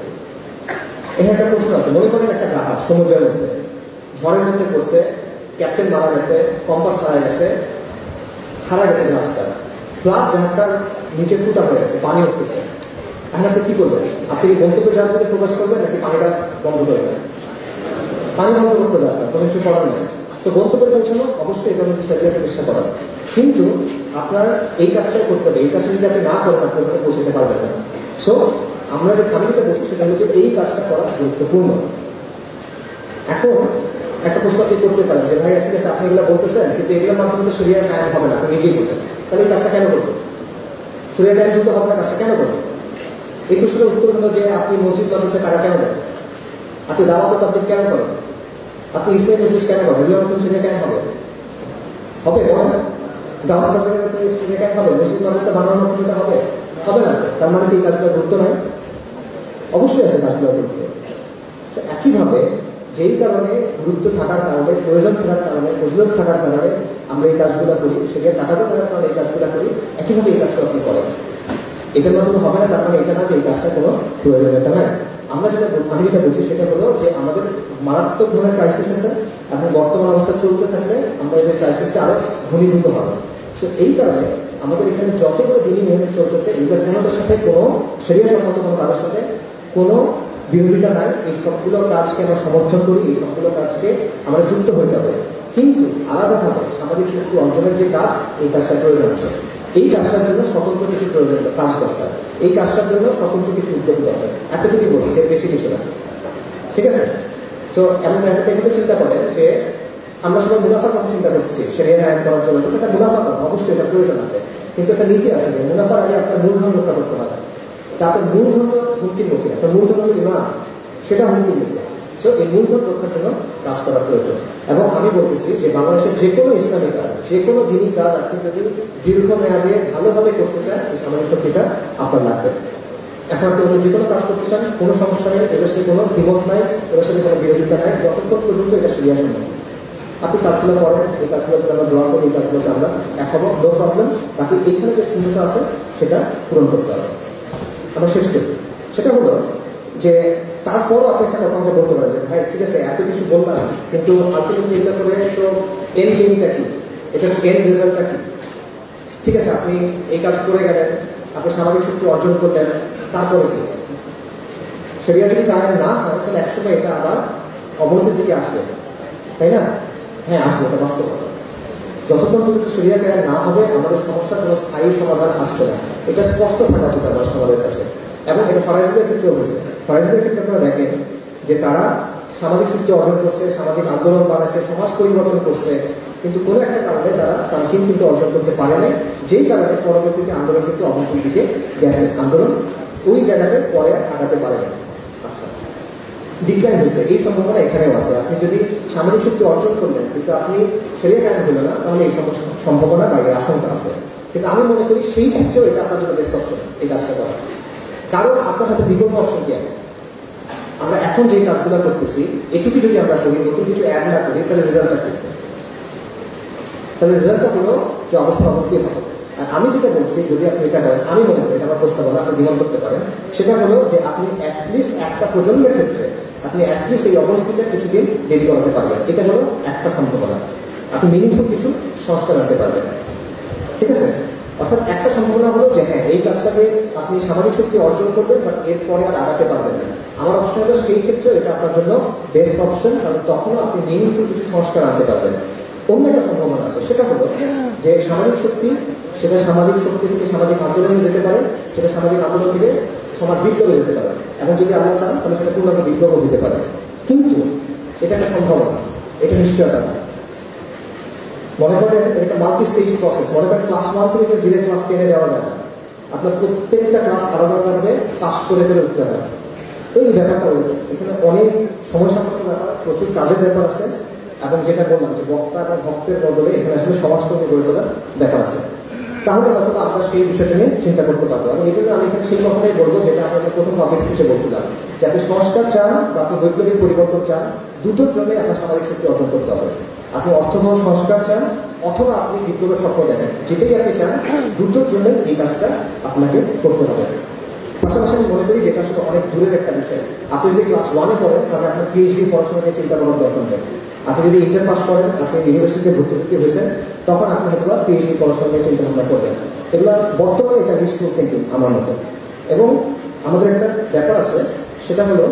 এখানে একটা প্রশ্ন আছে, মনে করেন একটা জাহাজ সমুদ্রের মধ্যে, ঝড়ের মধ্যে পড়ছে, ক্যাপ্টেন মারা গেছে, কম্পাস হারা গেছে জাহাজটা, প্লাস জাহাজটার নিচে ফুটা হয়ে গেছে, পানি উঠতেছে। এখন আপনি কি করবেন? আপনি কি গন্তব্যে যাওয়ার প্রতি ফোকাস করবেন নাকি পানিটা বন্ধ করবেন? পানি বন্ধ করতে হবে, আপনার কোনো কিছু করার নেই। তো গন্তব্যে পৌঁছানো অবশ্যই এটা আমাদের চেষ্টা করার, কিন্তু আপনার এই কাজটাই করতে হবে। এই কাজটা যদি আপনি না করেন আপনি ওখানে পৌঁছাতে পারবেন না। সো আমি যেটা বলছি সেটা হলো যে এই কাজটা করা গুরুত্বপূর্ণ। এখন একটা প্রশ্ন আপনি করতে পারেন যে ভাই ঠিক আছে আপনি এগুলো বলতেছেন, কিন্তু এগুলোর মাধ্যমে তো শরিয়া কায়েম হবে না, আপনি নিজেই বলতেন, তাহলে এই কাজটা কেন করবেন? শরিয়া কায়েম যুক্ত হবে না, কাজটা কেন করবেন? এই প্রশ্নের উত্তর হলো যে আপনি মসজিদ মাদ্রাসায় টাকা কেন দেন, আপনি দাওয়াত তাবলীগ কেন করেন, আপনি ইসলামী মসজিদ কেন করেন? এগুলোর মাধ্যমে শরিয়া কায়েম হবে? বলেন, দাওয়াত তাবলীগের মাধ্যমে শরিয়া কায়েম হবে? মসজিদ মাদ্রাসা বানানোর মাধ্যমে হবে? হবে না। তার মানে কি কাজগুলো গুরুত্ব নাই? অবশ্যই আছে কাজগুলো গুরুত্ব। একইভাবে যেই কারণে গুরুত্ব থাকার কারণে, প্রয়োজন থাকার কারণে, ফজিলত থাকার কারণে আমরা এই কাজগুলো করি, সেখানে টাকাটা থাকার কারণে এই কাজগুলো করি, একইভাবে এই কাজটা আপনি করেন। এটার মাধ্যমে হবে না, তার মানে এটা না যে এই কাজটা কোনো প্রয়োজনীয়তা নাই। আমি যেটা বলছি সেটা হলো যে আমাদের মারাত্মক ধরনের ক্রাইসিস আছে, এখন বর্তমান অবস্থা চলতে থাকলে আমরা এই ক্রাইসিসটা আরো ঘনীভূত হবে। সো এই কারণে আমাদের এখানে যতগুলো দিনই মেনে চলতেছে এগুলোর কোনোটার সাথে কোনো শরিয়া সম্মত কোনো কারোর সাথে কোনো বিরোধিতা নাই। এই সবগুলো কাজকে আমরা সমর্থন করি, এই সবগুলো কাজকে আমরা যুক্ত হইতে হবে, কিন্তু আলাদাভাবে সামাজিক শক্তি অর্জনের যে কাজ, এই কাজটার প্রয়োজন আছে। এই কাজটার জন্য স্বতন্ত্র কিছু প্রয়োজন, কাজ দরকার, এই কাজটার জন্য স্বতন্ত্র কিছু উদ্যোগ দরকার। এতটুকুই বলি, সে বেশি কিছু না, ঠিক আছে? সো এমন একটা চিন্তা করেন যে আমরা সবাই মুনাফার কথা চিন্তা করছি শরিয়া কায়েম করার জন্য, কিন্তু একটা মুনাফার কথা অবশ্যই এটা প্রয়োজন আছে, কিন্তু একটা নীতি আছে যে মুনাফার আগে আপনার মূলধন রক্ষা করতে হবে। তারপর মূলধন তো হুমকির মুখে, একটা মূলধন হলো না, সেটা হুমকির মুখে। সো এই মূলধন রক্ষার জন্য কাজ করা প্রয়োজন। এবং আমি বলতেছি যে বাংলাদেশের যে কোনো ইসলামী কাজ, যে কোনো দিনই কাজ আপনি যদি দীর্ঘমেয়াদে ভালোভাবে করতে চান, এই সামাজিক শক্তিটা আপনার লাগবে। এখন আপনি যে কোনো কাজ করতে চান, কোনো সমস্যা নেই, এটার সাথে কোনো দ্বিমত নাই, এটার সাথে কোনো বিরোধিতা নাই, যতক্ষণ পর্যন্ত এটা শরিয়া সম্মত। আপনি কাজগুলো করেন, এই কাজগুলোকে আমরা দোয়া করি, এই কাজগুলোকে আমরা এখনো নো প্রবলেম, তাকে এখানে যে শূন্যতা আছে সেটা পূরণ করতে হবে। আমরা শেষ করি, সেটা হলো যে তারপরও আপনি একটা কথা আমাকে বলতে পারেন যে ভাই ঠিক আছে এত কিছু বললাম, কিন্তু আলটিমেটলি এটা করে তো এন্ড গেমটা কি, এটার এন্ড রেজাল্টটা কি? ঠিক আছে, আপনি এই কাজ করে গেলেন, আপনি সামাজিক শক্তি অর্জন করলেন, তারপরে কি? শরিয়া যদি কায়েম না হয় তাহলে একসময় এটা আবার অবনতির দিকে আসবে, তাই না? হ্যাঁ, আসবে, এটা বাস্তব কথা। যতক্ষণ পর্যন্ত শরিয়া কায়েম না হবে আমাদের সমস্যার কোনো স্থায়ী সমাধান আসবে না, এটা স্পষ্ট থাকা উচিত আমাদের সমাজের কাছে। এবং এটা ফরাইজদের ক্ষেত্রেও হয়েছে। ফরাইজদের ক্ষেত্রে আপনারা দেখেন যে তারা সামাজিক শক্তি অর্জন করছে, সামাজিক আন্দোলন বানাচ্ছে, সমাজ পরিবর্তন করছে, কিন্তু কোনো একটা কারণে তারা তামকিন কিন্তু অর্জন করতে পারে না, যেই কারণে পরবর্তীতে আন্দোলন কিন্তু অবনতির দিকে গেছে, আন্দোলন ওই জায়গাতে পরে আগাতে পারে না। আচ্ছা, ডিক্লাইন হয়েছে, এই সম্ভাবনা এখানেও আছে। আপনি যদি সামাজিক শক্তি অর্জন করলেন কিন্তু আপনি শরিয়া কায়েম হলো না, তাহলে এই সম্ভাবনা বাইরে আশঙ্কা আছে। কিন্তু আমি মনে করি সেই ক্ষেত্রেও এটা আপনার জন্য বেস্ট অপশন এই কাজটা করা, কারণ আপনার হাতে বিকল্প অপশন কি আছে? আমরা এখন যে কাজগুলো করতেছি এটুকু যদি আমরা করি, নতুন কিছু অ্যাড না করি, তাহলে রেজাল্টটা কি? তাহলে রেজাল্টটা হলো যে অবস্থা অবনতি হবে। আর আমি যেটা বলছি, যদি আপনি এটা করেন, আমি মনে করি এটা আমার প্রস্তাবনা, আপনি ডিমান্ড করতে পারেন, সেটা হলো যে আপনি অ্যাটলিস্ট একটা প্রজন্মের ক্ষেত্রে আপনি অ্যাটলিস্ট এই অবনতিটা কিছুদিন দেরি করাতে পারবেন। এটা হলো একটা সম্ভাবনা, আপনি মিনিংফুল কিছু সংস্কার আনতে পারবেন, ঠিক আছে? অর্থাৎ একটা সম্ভাবনা হলো যে হ্যাঁ, এই কাজটাকে আপনি সামাজিক শক্তি অর্জন করবেন, বাট এরপরে আর আগাতে পারবেন না। আমার অপশন হলো সেই ক্ষেত্রে এটা আপনার জন্য বেস্ট অপশন, কারণ তখনও আপনি মিনিংফুল কিছু সংস্কার আনতে পারবেন। অন্য একটা সম্ভাবনা আছে, সেটা হলো যে সামাজিক শক্তি, সেটা সামাজিক শক্তি থেকে সামাজিক আন্দোলনে যেতে পারে, সেটা সামাজিক আন্দোলন থেকে সমাজ বিপ্লবে যেতে পারে, এবং যদি আল্লাহ চান তাহলে সেটা পূর্ণাঙ্গ বিপ্লব দিতে পারে। কিন্তু এটা একটা সম্ভাবনা, এটা নিশ্চয়তা না। মনে করেন এটা মাল্টি স্টেজ প্রসেস। মনে করেন ক্লাস 1 থেকে ডিরেক্ট ক্লাস 10-এ যাওয়া যায় না, আপনার প্রত্যেকটা ক্লাস আলাদা থাকবে, পাস করে উঠতে হবে। এই ব্যাপারটা এখানে অনেক সময় সাপেক্ষ ব্যাপার, প্রচুর কাজের ব্যাপার আছে, এবং যেটা বললাম যে বক্তা এবং ভক্তের বদলে এখানে আসলে সমাজকর্মী গড়ে তোলার ব্যাপার আছে। তাহলে হয়তো আমরা সেই বিষয়টা নিয়ে চিন্তা করতে পারবো। এবং এই জন্য আমি এখানে সেই কথাটাই বলবো যেটা আপনাকে প্রথম টপিক হিসেবে বলছিলাম, যে আপনি সংস্কার চান বা আপনি বৈপ্লবিক পরিবর্তন চান, দুটোর জন্য আপনার সামাজিক শক্তি অর্জন করতে হবে। আপনি অর্থবহ সংস্কার চান অথবা আপনি বিপ্লবের স্বপ্ন দেখেন, যেটাই আপনি চান, দুটোর জন্য এই কাজটা আপনাকে করতে হবে। পাশাপাশি আমি মনে করি যেটা আসলে অনেক দূরের একটা বিষয়। আপনি যদি ক্লাস 1-এ পড়েন তাহলে আপনার পিএইচডি পড়াশোনা নিয়ে চিন্তা করার দরকার নেই। আপনি যদি ইন্টার পাস করেন, আপনি ইউনিভার্সিটিতে ভর্তি হয়েছেন, তখন আপনি হয়তো পিএইচডি পড়াশোনা নিয়ে চিন্তা ভাবনা করবেন। এগুলো বর্তমানে এটা রিস্কফুল থিঙ্কিং আমার মতো। এবং আমাদের একটা ব্যাপার আছে, সেটা হলো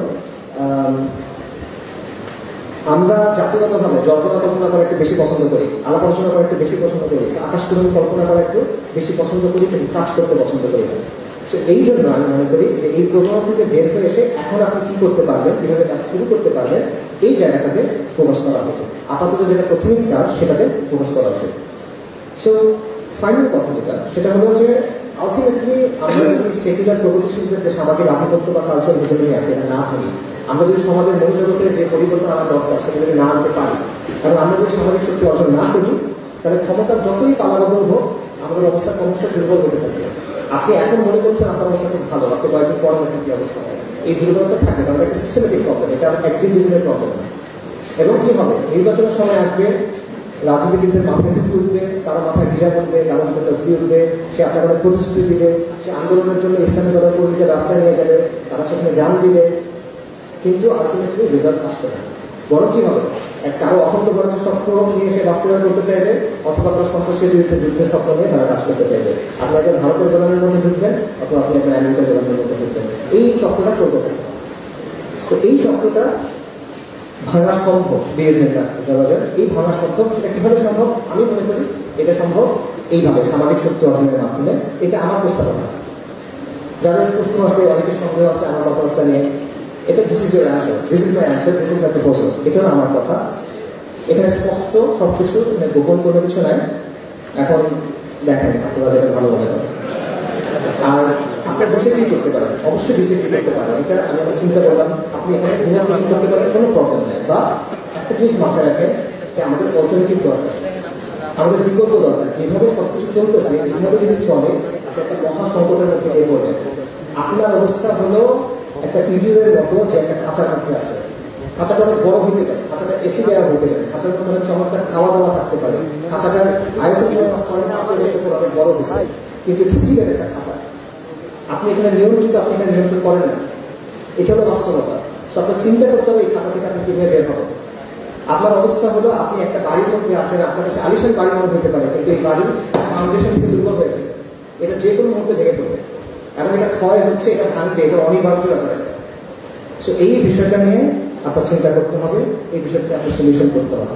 আমরা জাতিগতভাবে জল্পনা কল্পনা করা একটু বেশি পছন্দ করি, আলাপ আলোচনা করা একটু বেশি পছন্দ করি, আকাশকুড়ি কল্পনা করা একটু বেশি পছন্দ করি, কিন্তু কাজ করতে পছন্দ করি না। এই জন্য আমি মনে করি যে এই প্রোগ্রাম থেকে বের হয়ে এসে এখন আপনি কি করতে পারবেন, কিভাবে কাজ শুরু করতে পারবেন, এই জায়গাটাতে ফোকাস করা উচিত। আপাতত যেটা প্রাথমিক কাজ সেটাতে ফোকাস করা উচিত। সো ফাইনাল কথা যেটা, সেটা হলো যে আলটিমেটলি আমরা যদি সেকুলার প্রগতিশীলদের যে সামাজিক আধিপত্য বা কালচার হিসেবে আছে এটা না থাকি, আমরা যদি সমাজের মনোজগতে যে পরিবর্তন আনা দরকার সেটা যদি না আনতে পারি, এবং আমরা যদি সামাজিক শক্তি অর্জন না করি, তাহলে ক্ষমতার যতই পালাবদল হোক আমাদের অবস্থা ক্রমশ দুর্বল হতে থাকবে। আপনি এখন মনে করছেন আপনার অবস্থা খুব ভালো, আপনি কয়েকদিন পরে দেখেন কি অবস্থা হয়। এই দুর্বলতা থাকে, কারণ একটা সিস্টেমেটিক প্রবলেম, এটা একদিন দুদিনের প্রবলেম না। এবং কি হবে, নির্বাচনের সময় আসবে, রাজনীতিবিদদের মাথায় ঢুকে উঠবে, কারো মাথায় ঘিরা করবে, কারো মাথায় তসবি উঠবে, সে আপনার অনেক প্রতিশ্রুতি দিবে, সে আন্দোলনের জন্য ইসলামী দলের কর্মীদের রাস্তায় নিয়ে যাবে, তারা সেখানে জান দিবে, কিন্তু আলটিমেটলি রেজাল্ট আসবে না। বরং কি হবে, কারো অখণ্ড ভারতের স্বপ্ন নিয়ে সে বাস্তবায়ন করতে চাইবে, অথবা আপনার সন্ত্রাসের বিরুদ্ধে যুদ্ধের স্বপ্ন নিয়ে তারা কাজ করতে চাইবে। আপনি একজন ভারতের গোলামের মধ্যে ঢুকবেন, অথবা আপনি একজন আমেরিকার গোলামের মধ্যে ঢুকবেন। এই স্বপ্নটা চলতে থাকে। তো এই স্বপ্নটা ভাঙা সম্ভব, এই ভাঙা সম্ভব। সেটা কিভাবে সম্ভব? আমি মনে করি এটা সম্ভব এইভাবে, সামাজিক শক্তি অর্জনের মাধ্যমে। এটা আমার প্রস্তাবনা। যাদের প্রশ্ন আছে, অনেকের সন্দেহ আছে আমার কথাবার্তা নিয়ে, এটা this is your answer, this is my answer, this is my proposal. এটা হলো আমার কথা। এখানে স্পষ্ট সবকিছু, গোপন কোনো কিছু নাই। এখন দেখেন আপনারা যেটা ভালো মনে করেন। আর আপনার ডিসিপ্লিন করতে পারেন, অবশ্যই ডিসিপ্লিন করতে পারেন। এটা আমি আমার চিন্তা করলাম, আপনি এখানে ডিনারেশন করতে পারেন, কোনো প্রবলেম নেই। বা একটা জিনিস মাথায় রাখেন যে আমাদের অল্টারনেটিভ দরকার, আমাদের বিকল্প দরকার। যেভাবে সবকিছু চলতেছে এইভাবে যদি চলে, আপনি একটা মহা সংকটের মধ্যে গিয়ে পড়বেন। আপনার অবস্থা হলো একটা ইঁদুরের মতো যে একটা খাঁচার মধ্যে আছে। খাঁচাটা অনেক বড় হইতে পারে, খাঁচাটা এসি দেওয়া হইতে পারে, খাঁচার মধ্যে অনেক চমৎকার খাওয়া দাওয়া থাকতে পারে, খাঁচাটার আয়তন করে না আপনার এসে অনেক বড় হয়েছে, কিন্তু স্ত্রীর একটা খাঁচা। আপনি এখানে নিয়ন্ত্রিত, আপনি এখানে নিয়ন্ত্রণ করেন না। এটা হলো বাস্তবতা। আপনার চিন্তা করতে হবে এই খাঁচা থেকে আপনি কিভাবে বের হবেন। আপনার অবস্থা হলো আপনি একটা বাড়ির মধ্যে আছেন, আপনার কাছে আলিশান বাড়ির মধ্যে হতে পারে, কিন্তু এই বাড়ি ফাউন্ডেশন থেকে দুর্বল হয়ে গেছে, এটা যে কোনো মুহূর্তে ভেঙে পড়বে এবং এটা ক্ষয় হচ্ছে, এটা ভাঙবে, এটা অনিবার্য ব্যাপার। সো এই বিষয়টা নিয়ে আপনার চিন্তা করতে হবে, এই বিষয়টা আপনার সলিউশন করতে হবে।